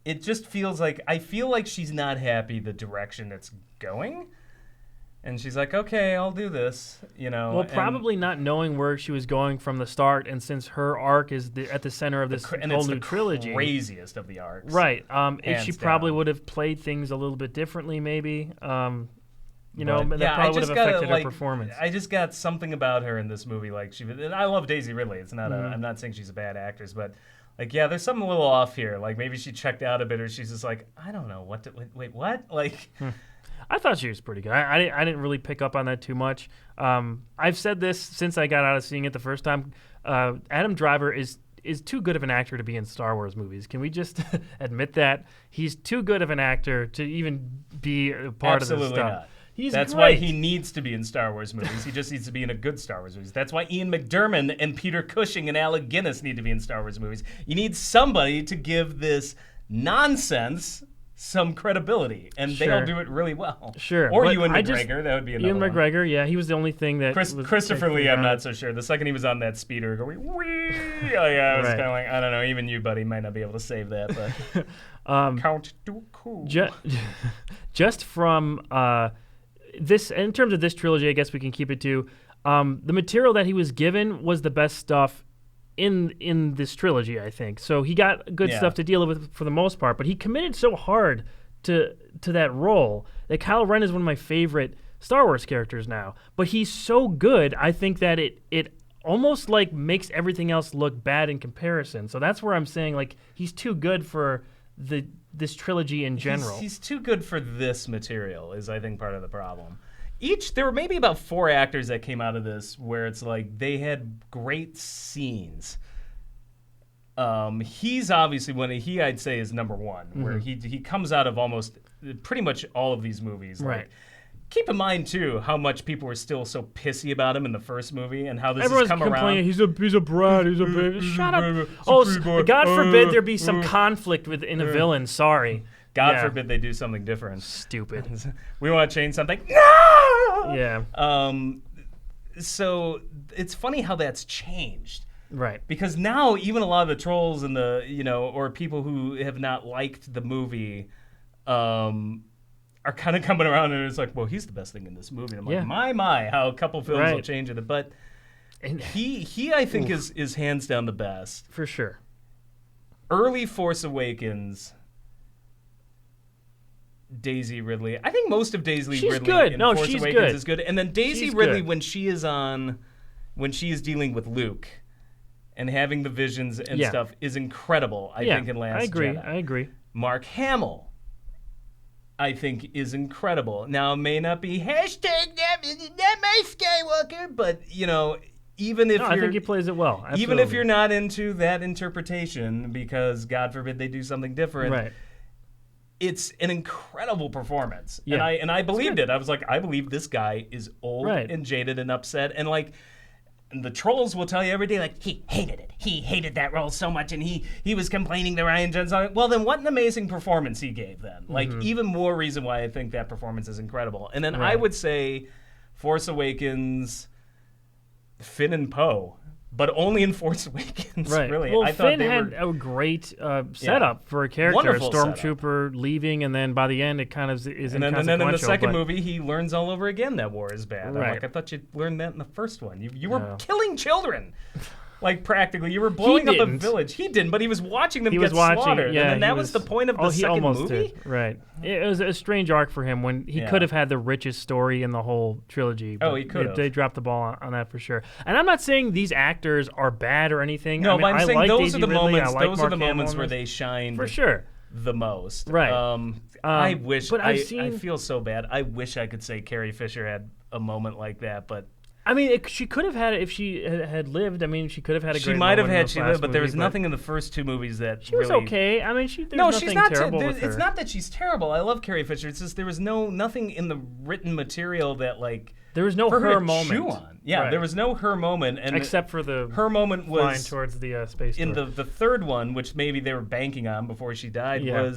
it just feels like, I feel like she's not happy the direction it's going. And she's like, okay, I'll do this, Well, probably not knowing where she was going from the start, and since her arc is at the center of this whole new trilogy, craziest of the arcs, right? She probably down. would have played things a little bit differently, maybe. That yeah, probably would have affected her performance. I just got something about her in this movie, like and I love Daisy Ridley. It's not I'm not saying she's a bad actress, but like, yeah, there's something a little off here. Like maybe she checked out a bit, or she's just like, I don't know what to wait, what? Like. I thought she was pretty good. I didn't really pick up on that too much. I've said this since I got out of seeing it the first time. Adam Driver is too good of an actor to be in Star Wars movies. Can we just admit that? He's too good of an actor to even be a part of this stuff. Not. He's That's great. why he needs to be in Star Wars movies. He just needs to be in a good Star Wars movies. That's why Ian McDiarmid and Peter Cushing and Alec Guinness need to be in Star Wars movies. You need somebody to give this nonsense some credibility, and they'll do it really well. Sure. Or Ewan McGregor, that would be another Ewan one. McGregor, yeah, he was the only thing that Christopher Lee, I'm not so sure. The second he was on that speeder going, wee, oh yeah, I was kind of like, I don't know, even you, buddy, might not be able to save that, but Count Dooku. Just from this, in terms of this trilogy, I guess we can keep it to, the material that he was given was the best stuff in this trilogy, I think. So he got good stuff to deal with for the most part, but he committed so hard to that role that Kylo Ren is one of my favorite Star Wars characters now. But he's so good, I think that it almost like makes everything else look bad in comparison. So that's where I'm saying like he's too good for this trilogy in general. He's too good for this material is, I think, part of the problem. There were maybe about 4 actors that came out of this where it's like they had great scenes. He's obviously I'd say is number one, where he comes out of almost pretty much all of these movies. Right. Like, keep in mind too how much people were still so pissy about him in the first movie and how this Everyone's has come complaining, around. He's a brat. He's a baby. Shut up. Oh, God forbid there be some conflict in a villain. Sorry. God forbid they do something different. Stupid. We want to change something. No! Yeah. So it's funny how that's changed. Right. Because now even a lot of the trolls and or people who have not liked the movie are kind of coming around and it's like, well, he's the best thing in this movie. And I'm like, my, how a couple films will change it. But he I think is hands down the best. For sure. Early Force Awakens, Daisy Ridley. I think most of Daisy Ridley good. in No, Force she's Awakens good. is good. And then Daisy She's Ridley good. when she is dealing with Luke and having the visions and stuff is incredible, I think, in Last Jedi. I agree. Mark Hamill, I think, is incredible. Now, it may not be hashtag not my Skywalker, but, even if I think he plays it well. Absolutely. Even if you're not into that interpretation, because God forbid they do something different, right. It's an incredible performance. Yeah. And I believed it. I was like, I believe this guy is old and jaded and upset. And like, and the trolls will tell you every day, like, he hated it. He hated that role so much, and he was complaining to Rian Johnson. Well, then what an amazing performance he gave then. Like, even more reason why I think that performance is incredible. And then I would say Force Awakens, Finn and Poe. But only in Force Awakens, really. Well, I thought Finn had a great setup for a character, Wonderful a stormtrooper leaving, and then by the end it kind of is and inconsequential. then in the second movie, he learns all over again that war is bad. I'm Right. like, I thought you learned that in the first one. You were killing children. Like, practically. You were blowing up a village. He didn't, but he was watching them get slaughtered. Yeah, and then that was the point of the second movie? Right. It was a strange arc for him when he could have had the richest story in the whole trilogy. But he could have. They dropped the ball on that for sure. And I'm not saying these actors are bad or anything. No, I mean, but I'm saying like those Daisy are the Ridley, moments. I like Those Mark are the moments Hamill where they shined for sure the most. Right. I wish. But I feel so bad. I wish I could say Carrie Fisher had a moment like that, but I mean, she could have had it if she had lived. I mean, she could have had a great She might have moment in had those she last lived, but there was movie, nothing in the first two movies that She was really... okay. I mean, there's No, nothing she's not terrible with her. It's not that she's terrible. I love Carrie Fisher. It's just there was nothing in the written material that like There was no for her to moment. chew on. Yeah, Right. there was no her moment, and Except for the her moment flying was towards the space in door. the third one, which maybe they were banking on before she died, Yeah.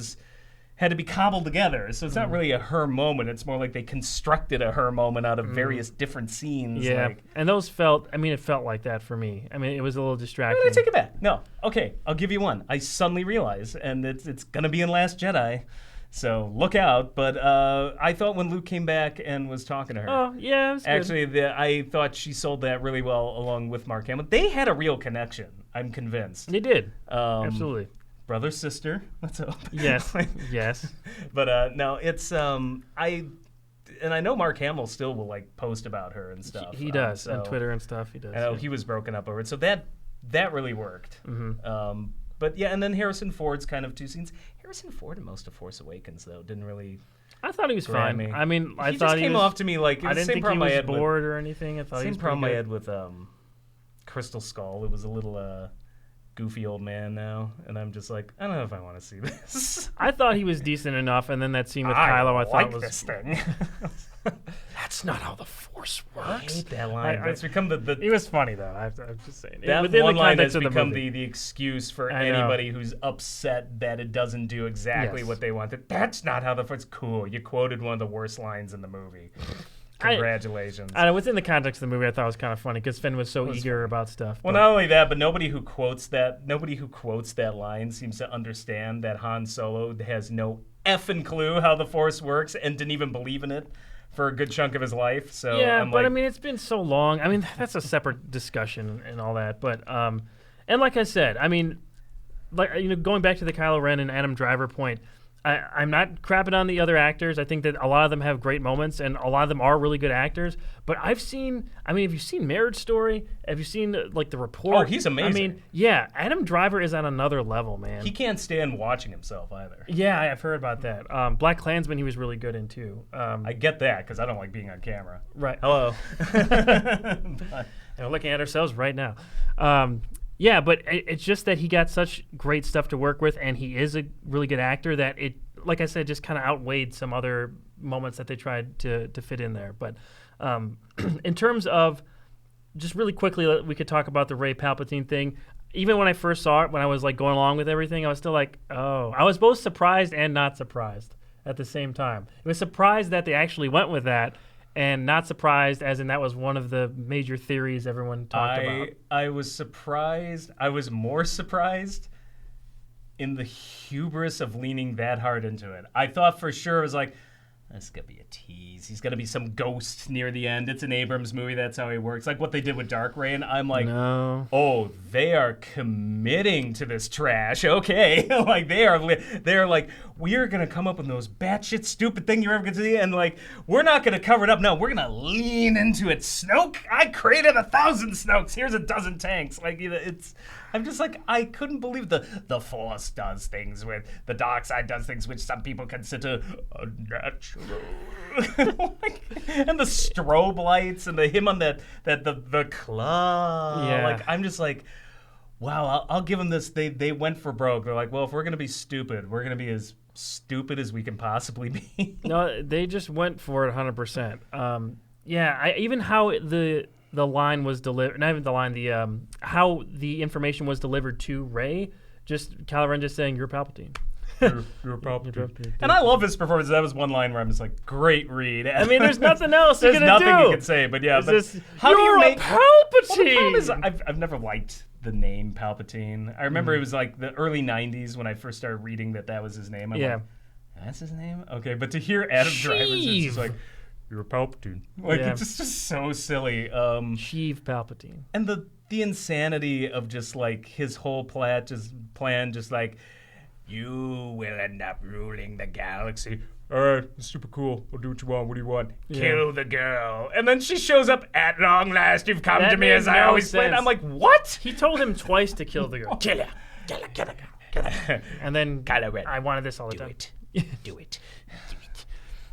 had to be cobbled together. So it's not really a her moment. It's more like they constructed a her moment out of various different scenes. Yeah, Like, and those felt. I mean, it felt like that for me. I mean, it was a little distracting. I take it back. No, okay, I'll give you one. I suddenly realize, and it's gonna be in Last Jedi, so look out. But I thought when Luke came back and was talking to her, Oh yeah, it was good. actually, I thought she sold that really well along with Mark Hamill. They had a real connection. I'm convinced. They did. Absolutely. Absolutely. Brother, sister. Let's hope. Yes. Yes. But no, it's I know Mark Hamill still will like post about her and stuff. He does so on Twitter and stuff. He does. I know yeah. he was broken up over it, so that really worked. But yeah, and then Harrison Ford's kind of two scenes. Harrison Ford in most of Force Awakens though didn't really. I thought he was grab fine. me. I mean, I He thought just he came was, off to me like I the didn't same think he problem I was had with bored or anything. I thought he same was problem I pretty had with Crystal Skull. It was a little goofy old man now, and I'm just like, I don't know if I want to see this. I thought he was decent enough, and then that scene with I Kylo, I thought like was. this thing. That's not how the Force I works. hate that line. That's become the It was funny though. I'm just saying. that Within one the line context has of the become movie. the excuse for I know. anybody who's upset that it doesn't do exactly Yes. what they wanted. That's not how the Force. Cool. You quoted one of the worst lines in the movie. I- Congratulations. I don't know, within the context of the movie, I thought it was kind of funny because Finn was so eager about stuff. Well, but- not only that, but nobody who quotes that line seems to understand that Han Solo has no effing clue how the Force works and didn't even believe in it for a good chunk of his life. So yeah, I'm but like, I mean, it's been so long. I mean, that's a separate discussion and all that. But and like I said, I mean, like going back to the Kylo Ren and Adam Driver point, I'm not crapping on the other actors. I think that a lot of them have great moments, and a lot of them are really good actors. But have you seen Marriage Story? Have you seen like The Report? Oh, he's amazing. I mean, yeah, Adam Driver is on another level, man. he can't stand watching himself either. Yeah, I've heard about that. Black Klansman, he was really good in too. I get that because I don't like being on camera. Right. Hello. And we're looking at ourselves right now. Yeah, but it's just that he got such great stuff to work with, and he is a really good actor that it, like I said, just kind of outweighed some other moments that they tried to fit in there. But in terms of, just really quickly, we could talk about the Rey Palpatine thing. Even when I first saw it, when I was like going along with everything, I was still like, oh. I was both surprised and not surprised at the same time. I was surprised that they actually went with that, and not surprised as in that was one of the major theories everyone talked about. I was surprised. I was more surprised in the hubris of leaning that hard into it. I thought for sure it was like, this is going to be a tease. He's going to be some ghost near the end. It's an Abrams movie. That's how he works. Like what they did with Dark Reign. And I'm like, No. oh, they are committing to this trash. Okay. Like they're like, we're going to come up with the most batshit stupid thing you're ever going to see. And like, we're not going to cover it up. No, we're going to lean into it. Snoke, I created 1,000 Snokes. Here's 12 tanks. Like I'm just like, I couldn't believe the Force does things with, the dark side does things which some people consider unnatural. And the strobe lights and him on the claw. Yeah. Like, I'm just like, wow, I'll give them this. They went for broke. They're like, well, if we're going to be stupid, we're going to be as stupid as we can possibly be. No, they just went for it 100%. Yeah, even how the line was delivered, not even the line, how the information was delivered to Rey, just Kylo Ren just saying, you're Palpatine. You're Palpatine. And I love his performance. That was one line where I'm just like, great read. I mean, there's nothing else you're There's going to do. nothing you can say, but yeah. It's But just, how do you're you make a Palpatine! Well, the problem is, I've never liked the name Palpatine. I remember it was like the early 90s when I first started reading that was his name. I'm Yeah. like, that's his name? Okay, but to hear Adam Driver's, it's just like, you're a Palpatine. Like, Yeah. it's just so silly. Sheev Palpatine. And the insanity of just like his whole plan, just like, you will end up ruling the galaxy. All right, it's super cool. I'll do what you want. What do you want? Yeah. Kill the girl. And then she shows up, at long last, you've come That to me made as I no always planned. sense. I'm like, what? He told him twice to kill the girl. Kill her. Kill her. And then Kylo Ren. I wanted this all the time. Do it. Do it.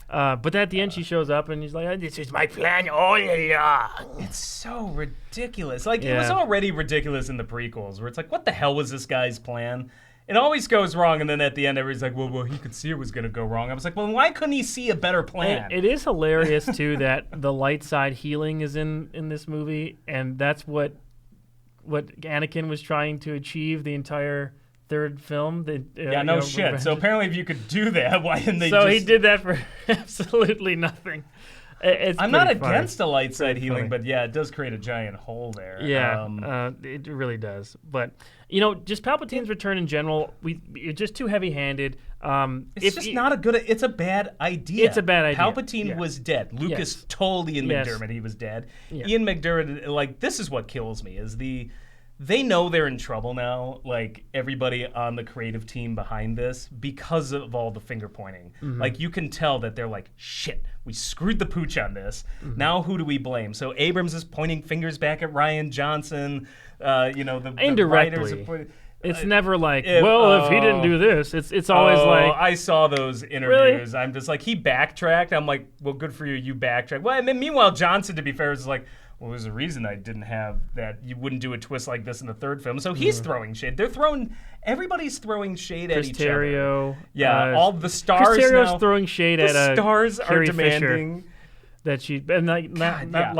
But at the end, she shows up and he's like, "This is my plan all along." It's so ridiculous. Like, it was already ridiculous in the prequels, where it's like, what the hell was this guy's plan? It always goes wrong, and then at the end, everybody's like, well, he could see it was going to go wrong. I was like, well, why couldn't he see a better plan? It is hilarious, too, that the light side healing is in this movie, and that's what Anakin was trying to achieve the entire third film. Shit. Revenge. So apparently if you could do that, why didn't they he did that for absolutely nothing. I'm not against the light side healing, but yeah, it does create a giant hole there. Yeah, it really does. But, just Palpatine's return in general, it's just too heavy-handed. It's not a good... It's a bad idea. It's a bad idea. Palpatine was dead. Lucas told Ian McDiarmid he was dead. Yeah. Ian McDiarmid, this is what kills me, is they know they're in trouble now, like everybody on the creative team behind this, because of all the finger pointing. Mm-hmm. Like, you can tell that they're like, shit, we screwed the pooch on this. Mm-hmm. Now who do we blame? So Abrams is pointing fingers back at Rian Johnson. The writers are pointing, it's never like, if he didn't do this, it's always like... I saw those interviews. Really? I'm just like, he backtracked. I'm like, well, good for you, you backtracked. Well, and then meanwhile, Johnson, to be fair, was like, well, there's a reason I didn't have that. You wouldn't do a twist like this in the third film. So he's throwing shade. Everybody's throwing shade at each other. Yeah, all the stars Chris Terrio's now. throwing shade the at stars Carrie are demanding... Fisher. That she and not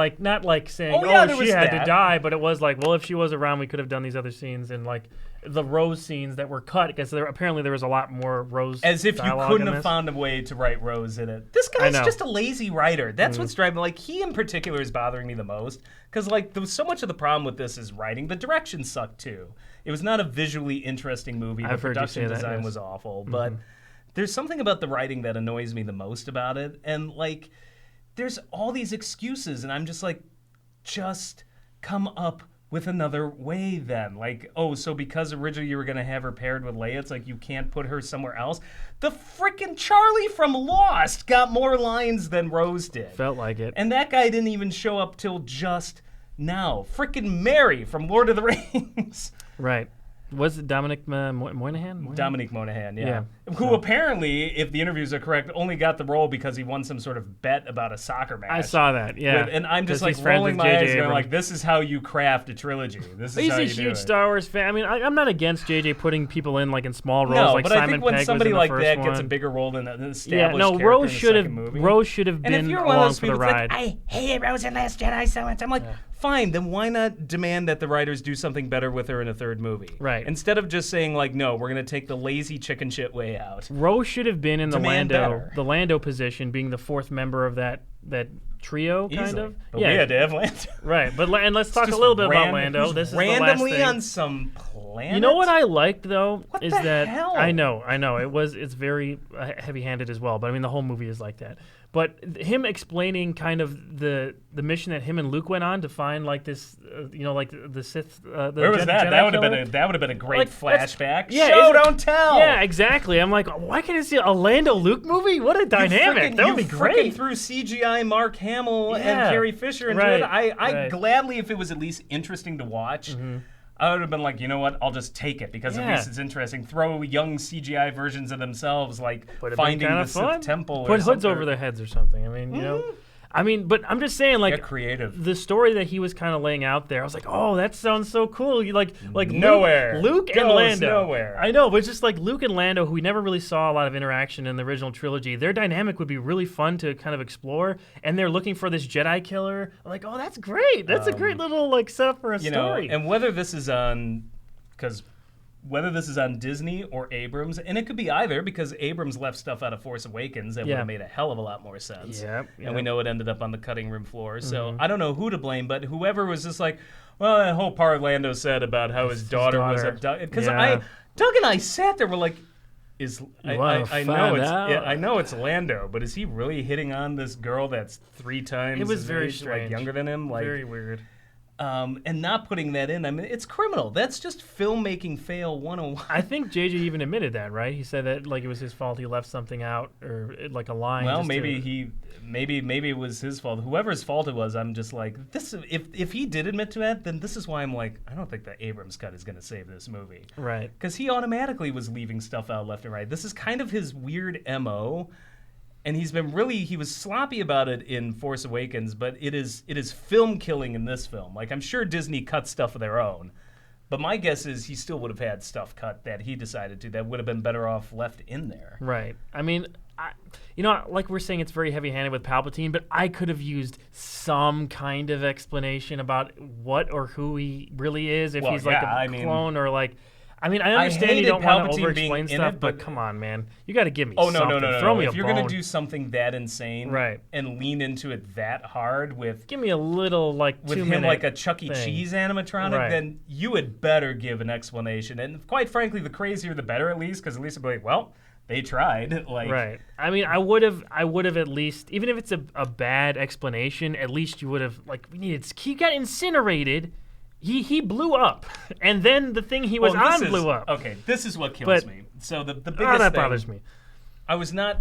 like saying she had to die, but it was like, well, if she was around, we could have done these other scenes and like the Rose scenes that were cut because apparently there was a lot more Rose. As if you couldn't have found a way to write Rose in it. This guy's just a lazy writer. That's what's driving me. Like, he in particular is bothering me the most because like so much of the problem with this is writing. The direction sucked too. It was not a visually interesting movie. The production design was awful, but there's something about the writing that annoys me the most about it, and like. There's all these excuses, and I'm just like, just come up with another way then. Like, so because originally you were going to have her paired with Leia, it's like you can't put her somewhere else. The frickin' Charlie from Lost got more lines than Rose did. Felt like it. And that guy didn't even show up till just now. Frickin' Mary from Lord of the Rings. Right. Was it Dominic Moynihan? Dominic Moynihan, yeah. Who apparently, if the interviews are correct, only got the role because he won some sort of bet about a soccer match. I saw that, yeah. And I'm just like rolling my eyes going like, this is how you craft a trilogy. This is He's how a you do huge it. Star Wars fan. I mean, I'm not against JJ putting people in like in small roles like but Simon I think when Pegg somebody was in the like first that one. gets a bigger role than an established character Rose in the second movie. Rose should have been and if you're one along of those for the people ride. Like, I hated Rose in Last Jedi so much. I'm like, fine, then why not demand that the writers do something better with her in a third movie? Right. Instead of just saying like, no, we're going to take the lazy chicken shit way out. Rose should have been in the Lando position, being the fourth member of that trio, kind Easily. of. But we had to have Lando. Right, and let's talk a little bit about Lando. This is randomly the last thing. on some planet. You know what I liked though what is the that hell? I know it's very heavy-handed as well. But I mean the whole movie is like that. But him explaining kind of the mission that him and Luke went on to find like this, like the Sith. Where was that? Jedi That would have been a great flashback. Yeah, Show don't tell. Yeah, exactly. I'm like, why can't I see a Lando Luke movie? What a dynamic! That would be great. You threw CGI Mark Hamill and Carrie Fisher into it. I gladly, if it was at least interesting to watch. I would have been like, you know what? I'll just take it because at least it's interesting. Throw young CGI versions of themselves, like finding the Sith temple. Put hoods over their heads or something. I mean, but I'm just saying, like, creative. The story that he was kind of laying out there, I was like, oh, that sounds so cool. Like nowhere. Luke and Lando. Nowhere. I know, but it's just like Luke and Lando, who we never really saw a lot of interaction in the original trilogy. Their dynamic would be really fun to kind of explore, and they're looking for this Jedi killer. I'm like, oh, that's great. That's a great little like setup for a story. And whether this is on, whether this is on Disney or Abrams, and it could be either because Abrams left stuff out of Force Awakens that would have made a hell of a lot more sense. And we know it ended up on the cutting room floor. So I don't know who to blame, but whoever was just like, well, that whole part Lando said about how his daughter was abducted. Because Doug and I sat there, we're like, I know it's Lando, but is he really hitting on this girl that's 3 times it was his very age, strange. like younger than him? Like, very weird. And not putting that in, I mean, it's criminal. That's just filmmaking fail 101. I think JJ even admitted that, right? He said that like it was his fault. He left something out or like a line. Well, maybe it was his fault. Whoever's fault it was, I'm just like, this. If he did admit to that, then this is why I'm like, I don't think the Abrams cut is going to save this movie, right? Because he automatically was leaving stuff out left and right. This is kind of his weird MO. And he was sloppy about it in Force Awakens, but it is film killing in this film. Like, I'm sure Disney cut stuff of their own, but my guess is he still would have had stuff cut that he decided to that would have been better off left in there. Right. I mean, like we're saying, it's very heavy-handed with Palpatine, but I could have used some kind of explanation about what or who he really is, if he's like a clone or like. I mean, I understand you don't want to over-explain stuff, but come on, man. You got to give me something. No. Throw me a If you're bone. going to do something that insane right. and lean into it that hard with... Give me a little, like, with him like a Chuck E. Cheese animatronic, right. then you had better give an explanation. And quite frankly, the crazier the better, at least, because at least it'll be like, well, they tried. Like, right. I mean, I would have at least, even if it's a bad explanation, at least you would have, like, he got incinerated. He blew up, and then the thing he was on blew up. Okay, this is what kills me. So the biggest thing... that bothers me. I was not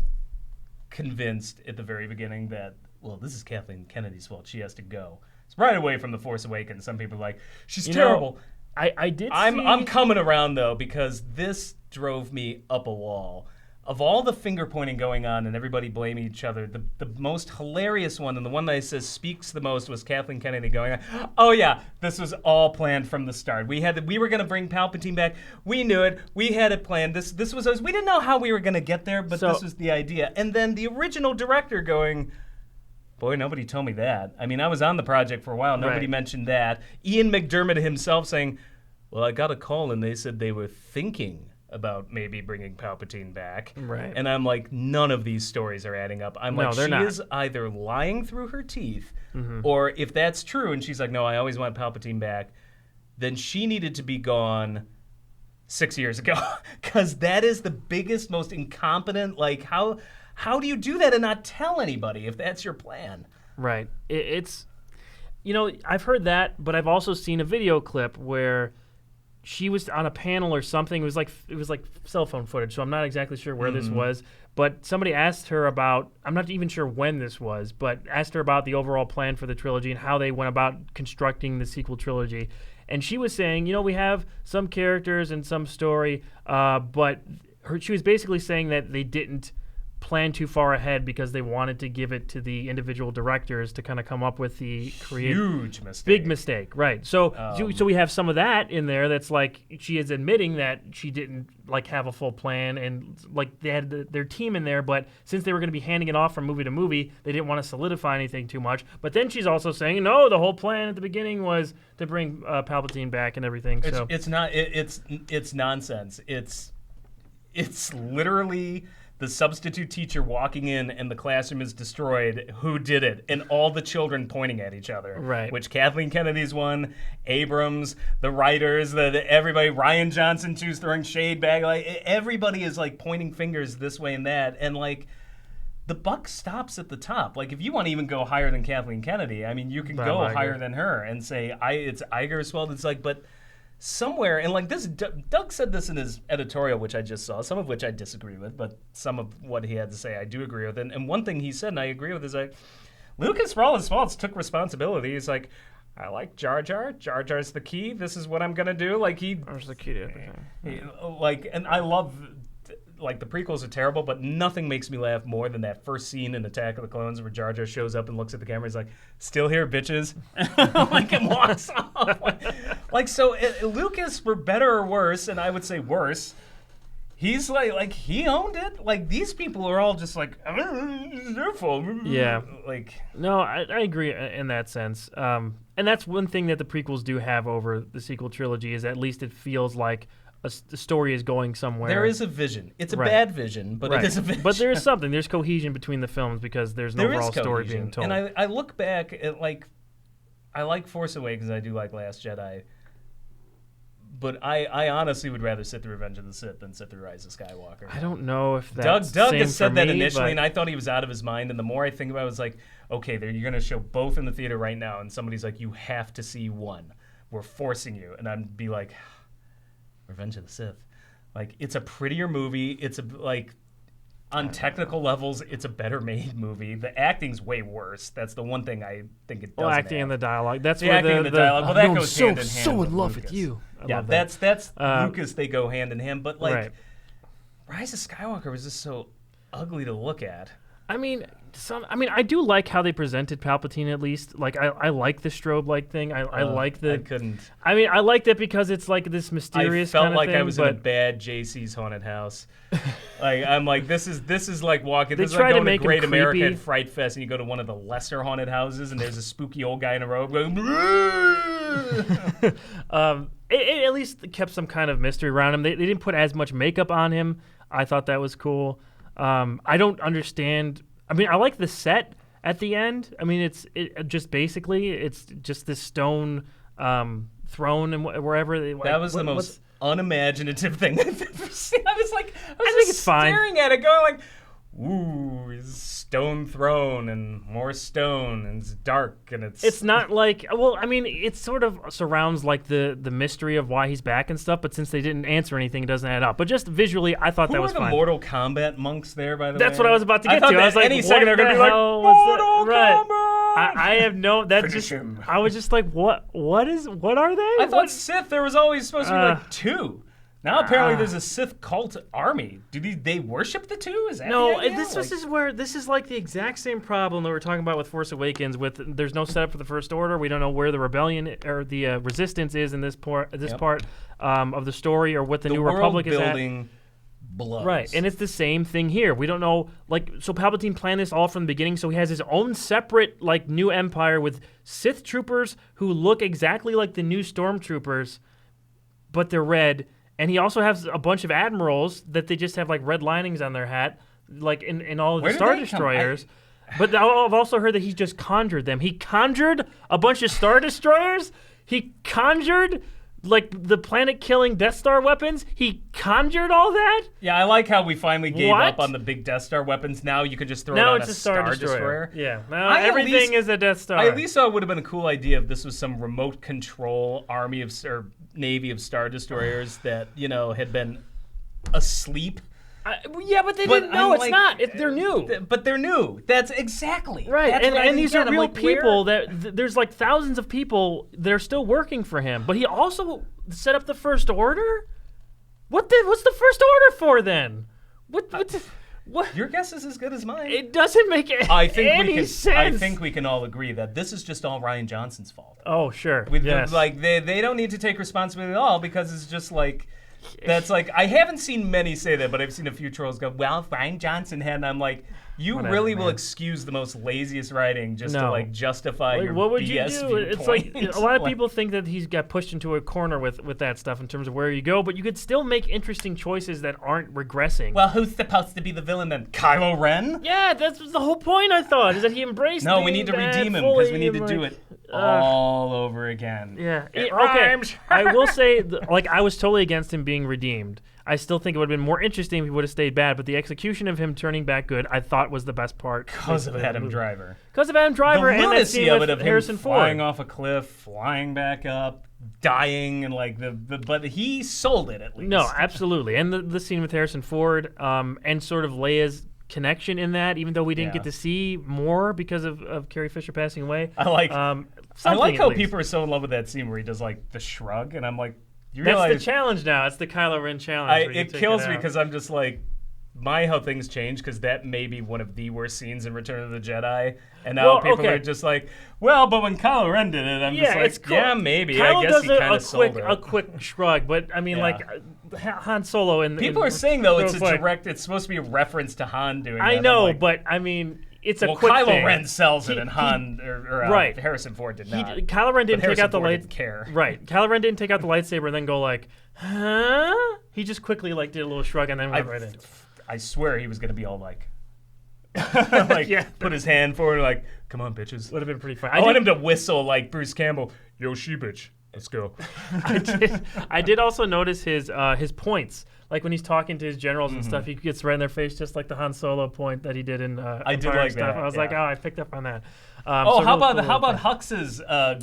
convinced at the very beginning that, well, this is Kathleen Kennedy's fault. She has to go. It's right away from The Force Awakens. Some people are like, she's terrible. I'm coming around, though, because this drove me up a wall. Of all the finger-pointing going on and everybody blaming each other, the most hilarious one, and the one that says speaks the most, was Kathleen Kennedy going, oh yeah, this was all planned from the start. We were going to bring Palpatine back. We knew it. We had it planned. This was us. We didn't know how we were going to get there, but this was the idea. And then the original director going, boy, nobody told me that. I mean, I was on the project for a while. Nobody mentioned that. Ian McDiarmid himself saying, well, I got a call and they said they were thinking about maybe bringing Palpatine back. Right. And I'm like, none of these stories are adding up. I'm like, she is either lying through her teeth, or if that's true, and she's like, no, I always want Palpatine back, then she needed to be gone 6 years ago. Because that is the biggest, most incompetent, like, how do you do that and not tell anybody if that's your plan? Right. It's, I've heard that, but I've also seen a video clip where she was on a panel or something. It was like cell phone footage, so I'm not exactly sure where this was. But somebody asked her about, I'm not even sure when this was, but asked her about the overall plan for the trilogy and how they went about constructing the sequel trilogy. And she was saying, we have some characters and some story, but she was basically saying that they didn't plan too far ahead because they wanted to give it to the individual directors to kind of come up with the huge mistake. Big mistake, right? So we have some of that in there. That's like she is admitting that she didn't like have a full plan, and like they had their team in there, but since they were going to be handing it off from movie to movie, they didn't want to solidify anything too much. But then she's also saying, no, the whole plan at the beginning was to bring Palpatine back and everything. It's nonsense. It's literally the substitute teacher walking in and the classroom is destroyed. Who did it? And all the children pointing at each other. Right. Which Kathleen Kennedy's one, Abrams, the writers, everybody, Ryan Johnson too's throwing shade back. Like everybody is like pointing fingers this way and that. And like the buck stops at the top. Like if you want to even go higher than Kathleen Kennedy, I mean you can go higher than her and say it's Iger's fault. It's like, but somewhere, and like this, Doug said this in his editorial, which I just saw, some of which I disagree with, but some of what he had to say I do agree with. And one thing he said, and I agree with, is like, Lucas, for all his faults, took responsibility. He's like, I like Jar Jar. Jar Jar's the key. This is what I'm going to do. Like, Jar's the key to everything. And I love, like, the prequels are terrible, but nothing makes me laugh more than that first scene in Attack of the Clones where Jar Jar shows up and looks at the camera. He's like, still here, bitches. Like, and walks off. Like, so Lucas, for better or worse, and I would say worse, he's like he owned it. Like, these people are all just like, it's their fault. Yeah. Like, no, I agree in that sense. And that's one thing that the prequels do have over the sequel trilogy is at least it feels like the story is going somewhere. There is a vision. It's a bad vision, but it is a vision. But there is something. There's cohesion between the films because there's an overall story being told. And I look back at, like, I like Force Awakens. I do like Last Jedi. But I honestly would rather sit through Revenge of the Sith than sit through Rise of Skywalker. I don't know if that's Doug same has said for that me, initially, but and I thought he was out of his mind. And the more I think about it, I was like, okay, you're going to show both in the theater right now. And somebody's like, you have to see one. We're forcing you. And I'd be like, Revenge of the Sith. Like, it's a prettier movie. It's on technical levels, it's a better made movie. The acting's way worse. That's the one thing I think it doesn't Well, acting have. and the dialogue. That's the where acting and the dialogue. Well, that goes hand in hand. So with in love Lucas. with you. I love that's that. Lucas. They go hand in hand. But like, right. Rise of Skywalker was just so ugly to look at. I mean, I do like how they presented Palpatine at least. Like, I like the strobe-like thing. I like the. I couldn't. I mean, I liked it because it's like this mysterious. I felt kind of like thing, I was in a bad JC's haunted house. Like I'm like this is like walking. This is like going to Great America at Fright Fest, and you go to one of the lesser haunted houses, and there's a spooky old guy in a robe going. It at least kept some kind of mystery around him. They didn't put as much makeup on him. I thought that was cool. I don't understand. I mean, I like the set at the end. I mean, it's just this stone throne and wherever. That was the most unimaginative thing I've ever seen. I was think it's staring at it, going like, "Ooh, it's stone throne and more stone, and it's dark, and it's." It's not like I mean, it sort of surrounds like the mystery of why he's back and stuff. But since they didn't answer anything, it doesn't add up. But just visually, I thought that was fine. Who are the Mortal Kombat monks there? By the way, that's what I was about to get to. I was like, any second they're gonna be like Mortal Kombat. I have no. That's just. I was just like, what? What are they? I thought Sith. There was always supposed to be like two. Now apparently there's a Sith cult army. Do they worship the two? Is that no? The idea? This is like the exact same problem that we're talking about with Force Awakens. With there's no setup for the First Order. We don't know where the rebellion or the resistance is in this part of the story, or what the New Republic is at. Blows. Right, and it's the same thing here. We don't know, so Palpatine planned this all from the beginning, so he has his own separate, new empire with Sith troopers who look exactly like the new stormtroopers, but they're red, and he also has a bunch of admirals that they just have, red linings on their hat, in all of the Star Destroyers. But I've also heard that he just conjured them. He conjured a bunch of Star Destroyers. He conjured the planet-killing Death Star weapons. He conjured all that. Yeah, I like how we finally gave up on the big Death Star weapons. Now you could just throw it on a Star Destroyer. Yeah, now everything is a Death Star. I at least thought it would have been a cool idea if this was some remote control army or navy of Star Destroyers that had been asleep. Yeah, but they didn't know. It's not. They're new. But they're new. That's exactly right. That's and these are real people. There's thousands of people that are still working for him. But he also set up the First Order. What's the First Order for then? What? Your guess is as good as mine. It doesn't make any sense. I think we can all agree that this is just all Rian Johnson's fault. Oh, sure. Yes. They don't need to take responsibility at all, because it's just that's I haven't seen many say that, but I've seen a few trolls go, well, Rian Johnson had, and I'm like, whatever, really will excuse the most laziest writing just to justify your what would BS you do? It's a lot of people think that he's got pushed into a corner with that stuff in terms of where you go, but you could still make interesting choices that aren't regressing. Well, who's supposed to be the villain then? Kylo Ren? Yeah, that's the whole point, I thought, is that he embraced No, we need to redeem him, because we need to do it all over again. Yeah. It rhymes. I will say, I was totally against him being redeemed. I still think it would have been more interesting if he would have stayed bad, but the execution of him turning back good, I thought was the best part. Because of Adam Driver. Because of Adam Driver and that scene with Harrison Ford. Flying off a cliff, flying back up, dying, and but he sold it at least. No, absolutely. And the scene with Harrison Ford, and sort of Leia's connection in that, even though we didn't get to see more because of Carrie Fisher passing away. I like how people are so in love with that scene where he does the shrug, and I'm like, that's the challenge now. It's the Kylo Ren challenge. It kills me because I'm just how things change, because that may be one of the worst scenes in Return of the Jedi, and now people are just but when Kylo Ren did it, I'm just cool. Yeah, maybe. Kylo I guess he kind of sold it. A quick shrug, but I mean, Han Solo and people are saying though it's it's supposed to be a reference to Han doing. I know, but I mean. It's a quick Kylo thing. Ren sells it, and Han Harrison Ford did not. Kylo Ren didn't take out the lightsaber. Right. Kylo Ren didn't take out the lightsaber and then go huh? He just quickly did a little shrug and then went right in. I swear he was going to be all put his hand forward, come on, bitches. Would have been pretty fun. I want him to whistle like Bruce Campbell. Yo, she bitch. Let's go. I did also notice his points. When he's talking to his generals and stuff, he gets right in their face, just like the Han Solo point that he did in I did like stuff. that. I was I picked up on that. How about Hux's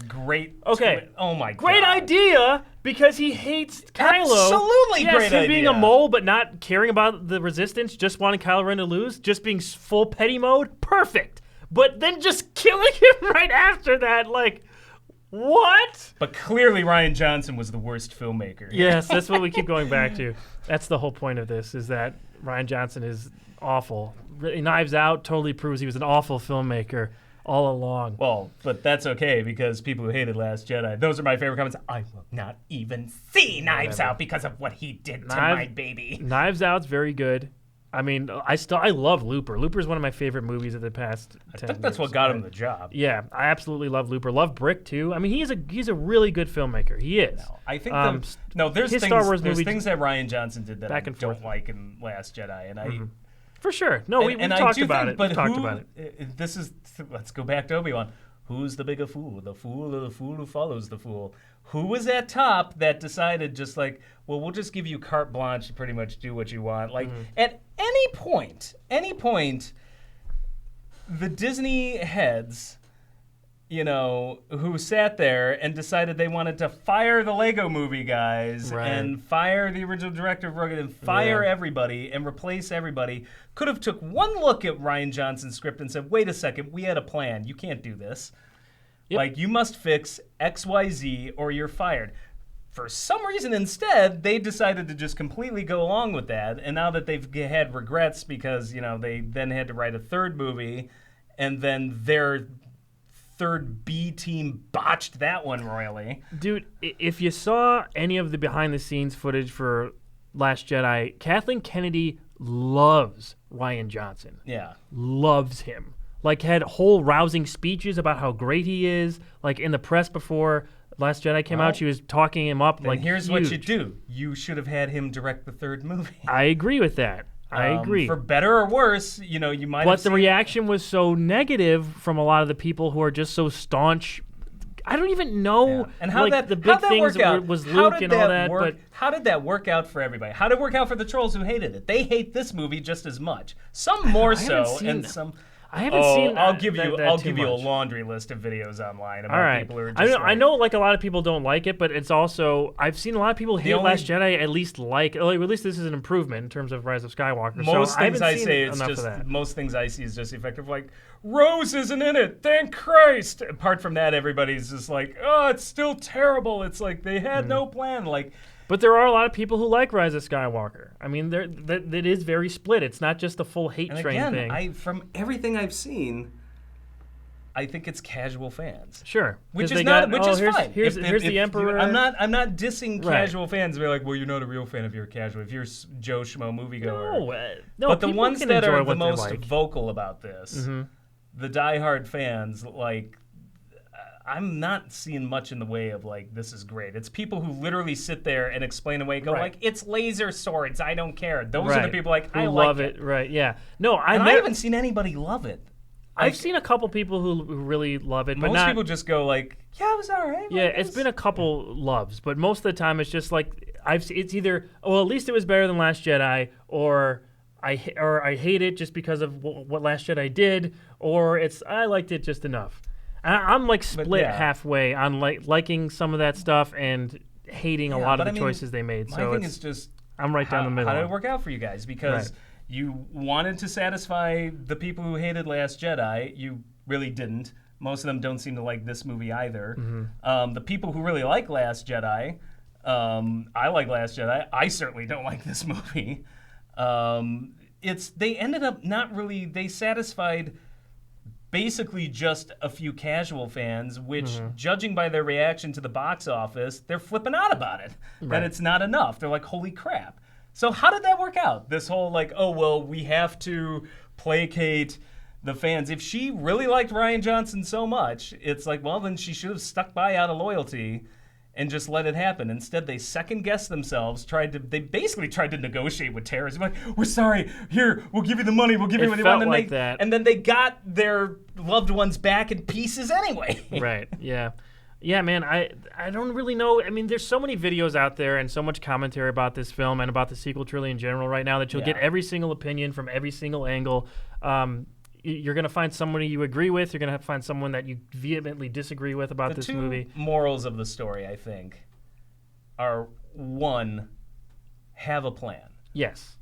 great? Okay. Oh my god. Great idea, because he hates Kylo. Absolutely great idea. Him being a mole but not caring about the Resistance, just wanting Kylo Ren to lose, just being full petty mode, perfect. But then just killing him right after that, What? But clearly Rian Johnson was the worst filmmaker. Yes, that's what we keep going back to. That's the whole point of this, is that Rian Johnson is awful. Knives Out totally proves he was an awful filmmaker all along. Well, but that's okay, because people who hated Last Jedi, those are my favorite comments. I will not even see Knives Out because of what he did to my baby. Knives Out's very good. I mean, I love Looper. Looper's one of my favorite movies of the past 10 I think that's what got him the job. Yeah, I absolutely love Looper. Love Brick too. I mean, he's a really good filmmaker. He is. No, I think there's his things, Star Wars there's movie things that Rian Johnson did that I don't forth. like in Last Jedi, and For sure. No, we've talked about it. But we've talked about it. This is, let's go back to Obi-Wan. Who's the bigger fool, the fool or the fool who follows the fool? Who was at top that decided just like, well, we'll just give you carte blanche to pretty much do what you want? Like, at any point, the Disney heads, who sat there and decided they wanted to fire the Lego Movie guys and fire the original director of Rogue and fire everybody and replace everybody, could have took one look at Rian Johnson's script and said, wait a second, we had a plan. You can't do this. Yep. Like, you must fix XYZ or you're fired. For some reason, instead, they decided to just completely go along with that. And now that they've had regrets because, they then had to write a third movie, and then their third B team botched that one royally. Dude, if you saw any of the behind-the-scenes footage for Last Jedi, Kathleen Kennedy loves Rian Johnson. Yeah. Loves him. Like, had whole rousing speeches about how great he is. Like, in the press before Last Jedi came out, she was talking him up like here's huge. what you do. You should have had him direct the third movie. I agree with that. I agree. For better or worse, you might have But the reaction was so negative from a lot of the people who are just so staunch. I don't even know. Yeah. And how the big things was Luke and all that. But how did that work out for everybody? How did it work out for the trolls who hated it? They hate this movie just as much. Some more so, and some. I haven't seen. I'll give you a laundry list of videos online about people who are just. I know, like a lot of people don't like it, but it's also I've seen a lot of people hate Last Jedi. At least at least this is an improvement in terms of Rise of Skywalker. Most things I see is just effective. Like, Rose isn't in it. Thank Christ. Apart from that, everybody's just like, oh, it's still terrible. It's like they had no plan. Like. But there are a lot of people who like Rise of Skywalker. I mean, that is very split. It's not just the full hate train thing. From everything I've seen, I think it's casual fans. Sure, which is fine. Here's the Emperor. I'm not dissing casual fans. They're like, well, you're not a real fan if you're a casual. If you're Joe Schmo moviegoer. No. But the ones that are the most vocal about this, the diehard fans, like. I'm not seeing much in the way of, like, this is great. It's people who literally sit there and explain away, go, like, it's laser swords, I don't care. Those are the people, like, I love it. Right, yeah. No, I haven't seen anybody love it. I've seen a couple people who really love it, but most people just go, like, yeah, it was all right. Yeah, it's been a couple loves, but most of the time it's just, like, it's either, well, at least it was better than Last Jedi, or I hate it just because of what Last Jedi did, or it's, I liked it just enough. I'm like split halfway on liking some of that stuff and hating a lot of the choices they made. My thing is just I'm right down the middle. How did it work out for you guys? Because you wanted to satisfy the people who hated Last Jedi. You really didn't. Most of them don't seem to like this movie either. The people who really like Last Jedi, I like Last Jedi. I certainly don't like this movie. They ended up not really. They satisfied. Basically just a few casual fans, which, judging by their reaction to the box office, they're flipping out about it. That it's not enough. They're like, holy crap. So how did that work out? This whole, like, oh, well, we have to placate the fans. If she really liked Rian Johnson so much, it's like, well, then she should have stuck by out of loyalty and just let it happen. Instead, they second-guessed themselves, they basically tried to negotiate with terrorists. Like, we're sorry, here, we'll give you the money, we'll give you what you want. Like that. And then they got their loved ones back in pieces anyway. Right, yeah. Yeah, man, I don't really know. I mean, there's so many videos out there and so much commentary about this film and about the sequel trilogy in general right now that you'll get every single opinion from every single angle. You're going to find somebody you agree with. You're going to find someone that you vehemently disagree with about this movie. The two morals of the story, I think, are, one, have a plan. Yes.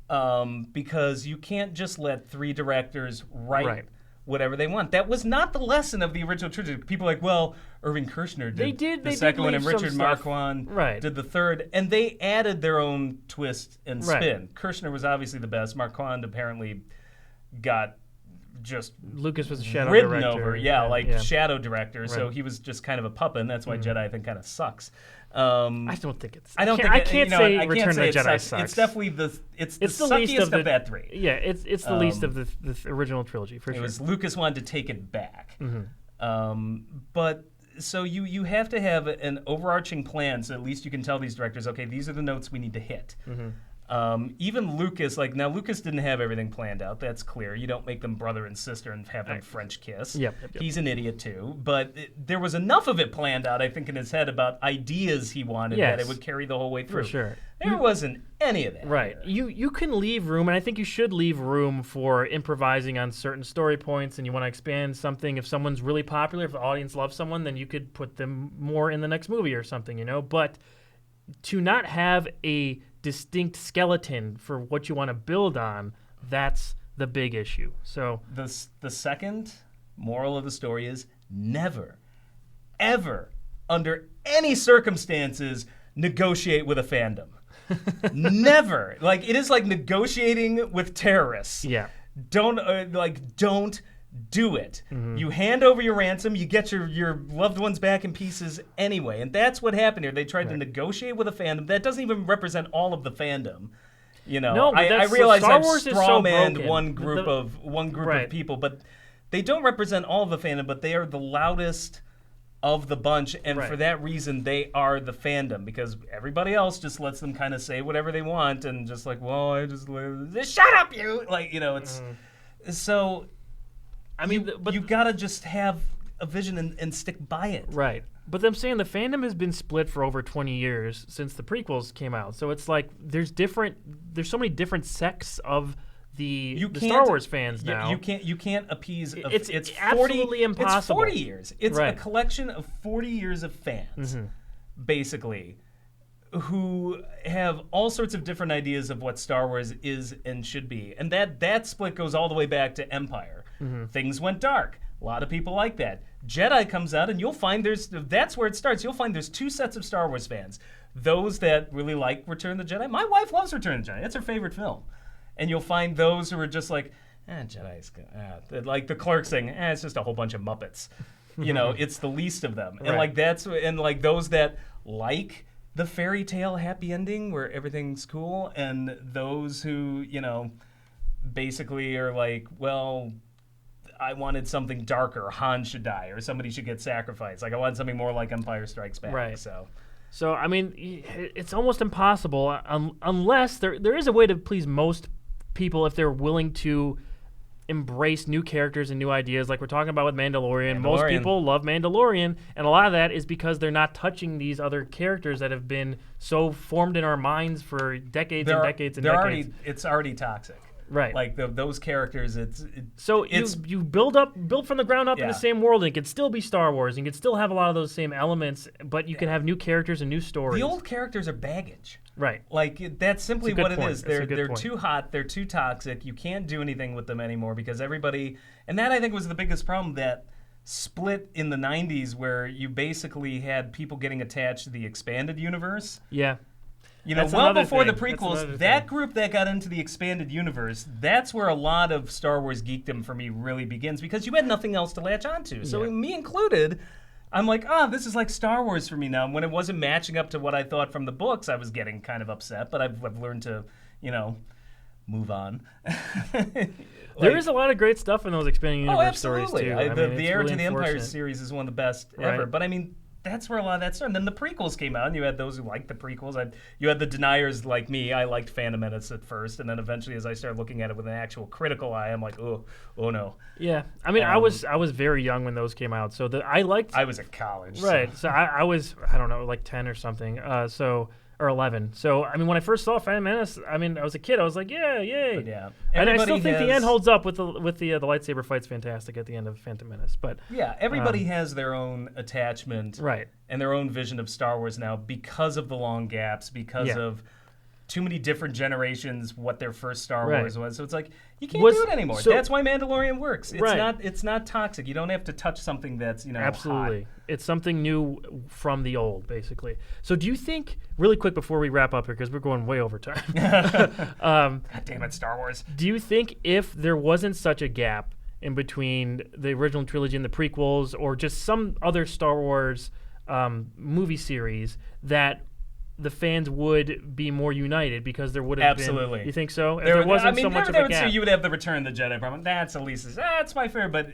Because you can't just let three directors write whatever they want. That was not the lesson of the original trilogy. People are like, well, Irving Kershner did the second one, and Richard Marquand did the third, and they added their own twist and spin. Kershner was obviously the best. Marquand apparently got just Lucas was a shadow ridden director. over, shadow director. So he was just kind of a puppet, and that's why Jedi, I think, kind of sucks. I don't think it's. I can't say Return of the Jedi sucks. It's definitely the suckiest least of that three. Yeah, it's the least of the original trilogy for sure. It was Lucas wanted to take it back, but so you have to have an overarching plan, so at least you can tell these directors, okay, these are the notes we need to hit. Even Lucas, now Lucas didn't have everything planned out. That's clear. You don't make them brother and sister and have them French kiss. Yep. He's an idiot too. But there was enough of it planned out, I think, in his head about ideas he wanted that it would carry the whole way through. For sure. There wasn't any of that. Right. You can leave room, and I think you should leave room for improvising on certain story points, and you want to expand something. If someone's really popular, if the audience loves someone, then you could put them more in the next movie or something, But to not have a distinct skeleton for what you want to build on, that's the big issue. So the second moral of the story is never, ever, under any circumstances, negotiate with a fandom. Never. It is like negotiating with terrorists. Yeah. Don't do it. You hand over your ransom, you get your loved ones back in pieces anyway. And that's what happened here. They tried to negotiate with a fandom. That doesn't even represent all of the fandom. No, I realize Star I've Wars strawmanned so one group of people, but they don't represent all of the fandom, but they are the loudest of the bunch, and for that reason, they are the fandom, because everybody else just lets them kind of say whatever they want, and just shut up, you! It's... So... I mean, but you gotta just have a vision and stick by it. Right. But I'm saying the fandom has been split for over 20 years since the prequels came out. So it's like there's so many different sects of the Star Wars fans now. You can't appease. It's absolutely impossible. It's 40 years. It's a collection of 40 years of fans, basically, who have all sorts of different ideas of what Star Wars is and should be. And that split goes all the way back to Empire. Things went dark. A lot of people like that. Jedi comes out, and you'll find that's where it starts. You'll find there's two sets of Star Wars fans. Those that really like Return of the Jedi. My wife loves Return of the Jedi. That's her favorite film. And you'll find those who are just like, Jedi's good. Like the Clerk saying, it's just a whole bunch of Muppets. It's the least of them. Right. And those that like the fairy tale happy ending where everything's cool, and those who, basically are like, well, I wanted something darker. Han should die, or somebody should get sacrificed. I want something more like Empire Strikes Back. Right. So I mean, it's almost impossible unless there is a way to please most people if they're willing to embrace new characters and new ideas, like we're talking about with Mandalorian. Most people love Mandalorian, and a lot of that is because they're not touching these other characters that have been so formed in our minds for decades and decades. It's already toxic. Right. Like those characters, you build from the ground up in the same world, and it could still be Star Wars, and you could still have a lot of those same elements, but you can have new characters and new stories. The old characters are baggage. Right. That's simply what it is. They're too hot, they're too toxic, you can't do anything with them anymore, because everybody, and that I think was the biggest problem, that split in the 90s where you basically had people getting attached to the expanded universe. Yeah. Well before the prequels, that group that got into the expanded universe, that's where a lot of Star Wars geekdom for me really begins, because you had nothing else to latch onto. So me included, I'm like, this is like Star Wars for me now. And when it wasn't matching up to what I thought from the books, I was getting kind of upset, but I've learned to, move on. There is a lot of great stuff in those expanding universe stories, too. The Heir to the Empire series is one of the best ever. But I mean, that's where a lot of that started. And then the prequels came out, and you had those who liked the prequels. You had the deniers like me. I liked Phantom Menace at first, and then eventually, as I started looking at it with an actual critical eye, I'm like, oh no. Yeah, I mean, I was very young when those came out, so I was at college, right? So I was, I don't know, like 10 or something. Or 11. So, I mean, when I first saw Phantom Menace, I mean, I was a kid. I was like, yay. But yeah. And I still think the end holds up with the lightsaber fight's fantastic at the end of Phantom Menace. But yeah, everybody has their own attachment, right, and their own vision of Star Wars now because of the long gaps, because of too many different generations what their first Star Right. Wars was. So it's like you can't do it anymore. so- That's why Mandalorian works. It's Right. it's not toxic. You don't have to touch something that's Absolutely. hot. It's something new from the old, basically. So do you think, really quick before we wrap up here, because we're going way over time, God damn it, Star Wars. do you think if there wasn't such a gap in between the original trilogy and the prequels, or just some other Star Wars movie series, that the fans would be more united because there would have Absolutely. been... You think so? If There there wasn't so much of a would gap. say you would have the Return of the Jedi problem. That's Elisa's. That's my favorite. But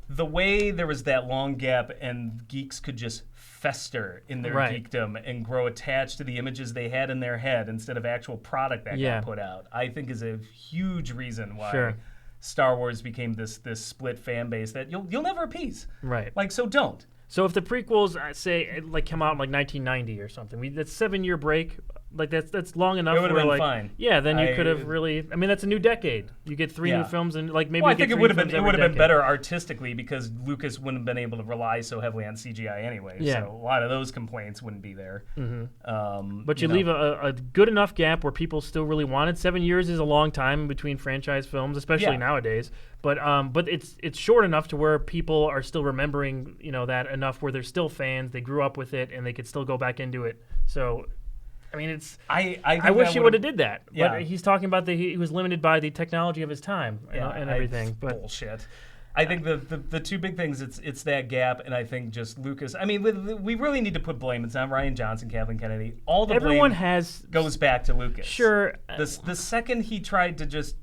the way there was that long gap and geeks could just fester in their Right. geekdom and grow attached to the images they had in their head instead of actual product that Yeah. got put out, I think is a huge reason why Sure. Star Wars became this split fan base that you'll never appease. Right. Like, so don't. So if the prequels, say, like come out in like 1990 or something, that's 7-year break. Like that's long enough. It would've where, been like, fine. Yeah, then you could have really. I mean, that's a new decade. You get 3 new Yeah. films, and like maybe Well, I you get think it 3 would have been films every been decade. better artistically because Lucas wouldn't have been able to rely so heavily on CGI anyway. Yeah. So a lot of those complaints wouldn't be there. But you leave a good enough gap where people still really want it. 7 years is a long time between franchise films, especially Yeah. nowadays. But it's short enough to where people are still remembering that enough where they're still fans. They grew up with it and they could still go back into it. So, I mean, it's. I wish he would have did that. Yeah. But he's talking about he was limited by the technology of his time and everything. It's But bullshit. I think the two big things it's that gap, and I think just Lucas. I mean, we really need to put blame. It's not Rian Johnson, Kathleen Kennedy. All the everyone blame goes back to Lucas. Sure. The second he tried to just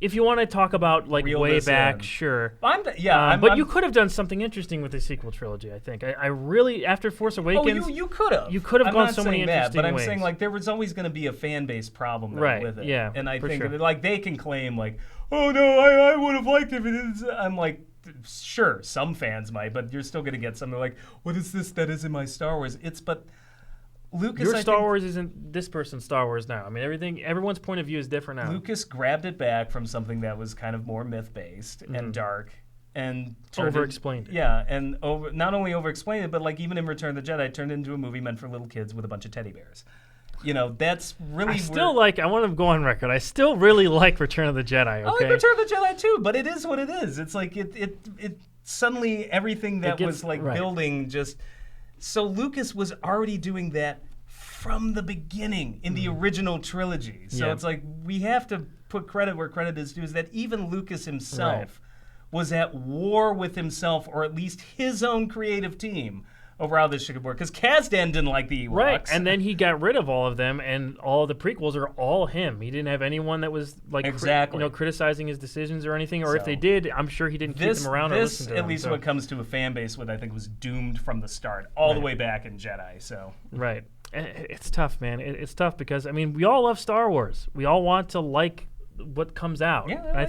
If you want to talk about like reel way this back, in. sure. But you could have done something interesting with the sequel trilogy. I think. I really, after Force Awakens, you could have. You could have I'm gone not so many saying that, interesting but I'm ways. saying like there was always going to be a fan base problem though, Right, with it. yeah, and I for think sure. like they can claim like, oh no, I would have liked it if it is. I'm like, sure, some fans might, but you're still going to get something like, what is this that isn't my Star Wars? But Lucas, Your I Star think Wars isn't this person's Star Wars now. I mean, everyone's point of view is different now. Lucas grabbed it back from something that was kind of more myth-based and dark and turned it- Over-explained it. Yeah, and not only over-explained it, but like even in Return of the Jedi, turned into a movie meant for little kids with a bunch of teddy bears. That's really I want to go on record. I still really like Return of the Jedi. Okay. I like Return of the Jedi too, but it is what it is. It's like it suddenly everything that gets- was like right. building just. So Lucas was already doing that from the beginning in the original trilogy. So Yeah. it's like we have to put credit where credit is due. Is that even Lucas himself was at war with himself, or at least his own creative team, over how this should work. Because Kazdan didn't like the Ewoks. Right, and then he got rid of all of them, and all the prequels are all him. He didn't have anyone that was like Exactly. criticizing his decisions or anything. Or if So, they did, I'm sure he didn't keep them around or listen to at them. least so. when it comes to a fan base, what I think was doomed from the start, all the Right. way back in Jedi. So Right. It's tough, man. It's tough because, I mean, we all love Star Wars. We all want to like what comes out. Yeah, And I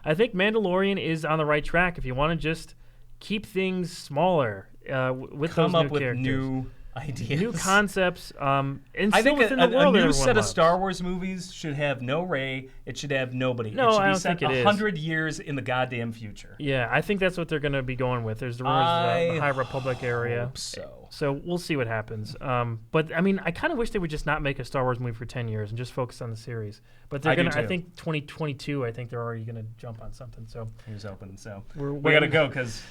I think Mandalorian is on the right track if you want to just keep things smaller with come those up new with characters. new ideas, New concepts, and I still think within a the world that new everyone set of loves. Star Wars movies should have no Rey. It should have nobody. No, it should I be don't set think it is. 100 years in the goddamn future. Yeah, I think that's what they're going to be going with. There's the rumors of the High Republic area. Hope so. So we'll see what happens. But I mean, I kind of wish they would just not make a Star Wars movie for 10 years and just focus on the series. But they're I do gonna. I too. think 2022. I think they're already gonna jump on something. So Here's open. So We're we gotta waiting. go because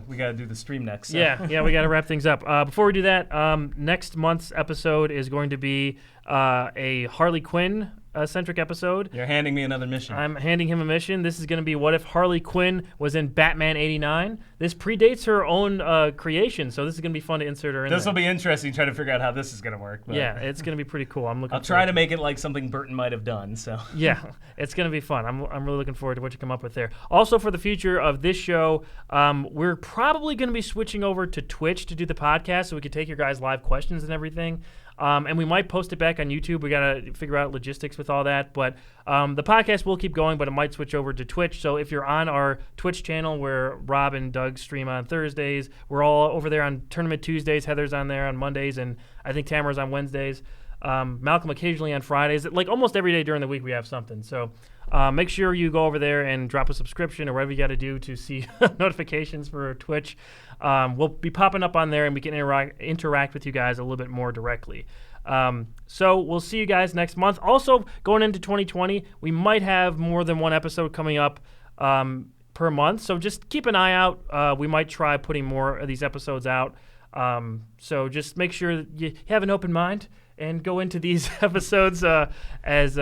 we gotta do the stream next. So. yeah, we got to wrap things up. Before we do that, next month's episode is going to be a Harley Quinn centric episode. You're handing me another mission. I'm handing him a mission. This is going to be what if Harley Quinn was in Batman '89. This predates her own creation, so this is going to be fun to insert her in. This there. will be interesting trying to figure out how this is gonna work. But Yeah, it's going to be pretty cool. I'm looking. I'll try to make it like something Burton might have done. So Yeah, it's going to be fun. I'm really looking forward to what you come up with there. Also, for the future of this show, we're probably going to be switching over to Twitch to do the podcast so we can take your guys' live questions and everything. And we might post it back on YouTube. We got to figure out logistics with all that. But the podcast will keep going, but it might switch over to Twitch. So if you're on our Twitch channel where Rob and Doug stream on Thursdays, we're all over there on Tournament Tuesdays. Heather's on there on Mondays, and I think Tamara's on Wednesdays. Malcolm occasionally on Fridays. Like almost every day during the week we have something. So make sure you go over there and drop a subscription or whatever you got to do to see notifications for Twitch. We'll be popping up on there, and we can interact with you guys a little bit more directly. So we'll see you guys next month. Also, going into 2020, we might have more than one episode coming up per month. So just keep an eye out. We might try putting more of these episodes out. So just make sure you have an open mind and go into these episodes as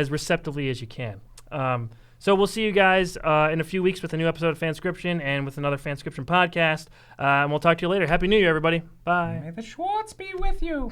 receptively as you can. So we'll see you guys in a few weeks with a new episode of FanScription and with another FanScription podcast. And we'll talk to you later. Happy New Year, everybody. Bye. May the Schwartz be with you.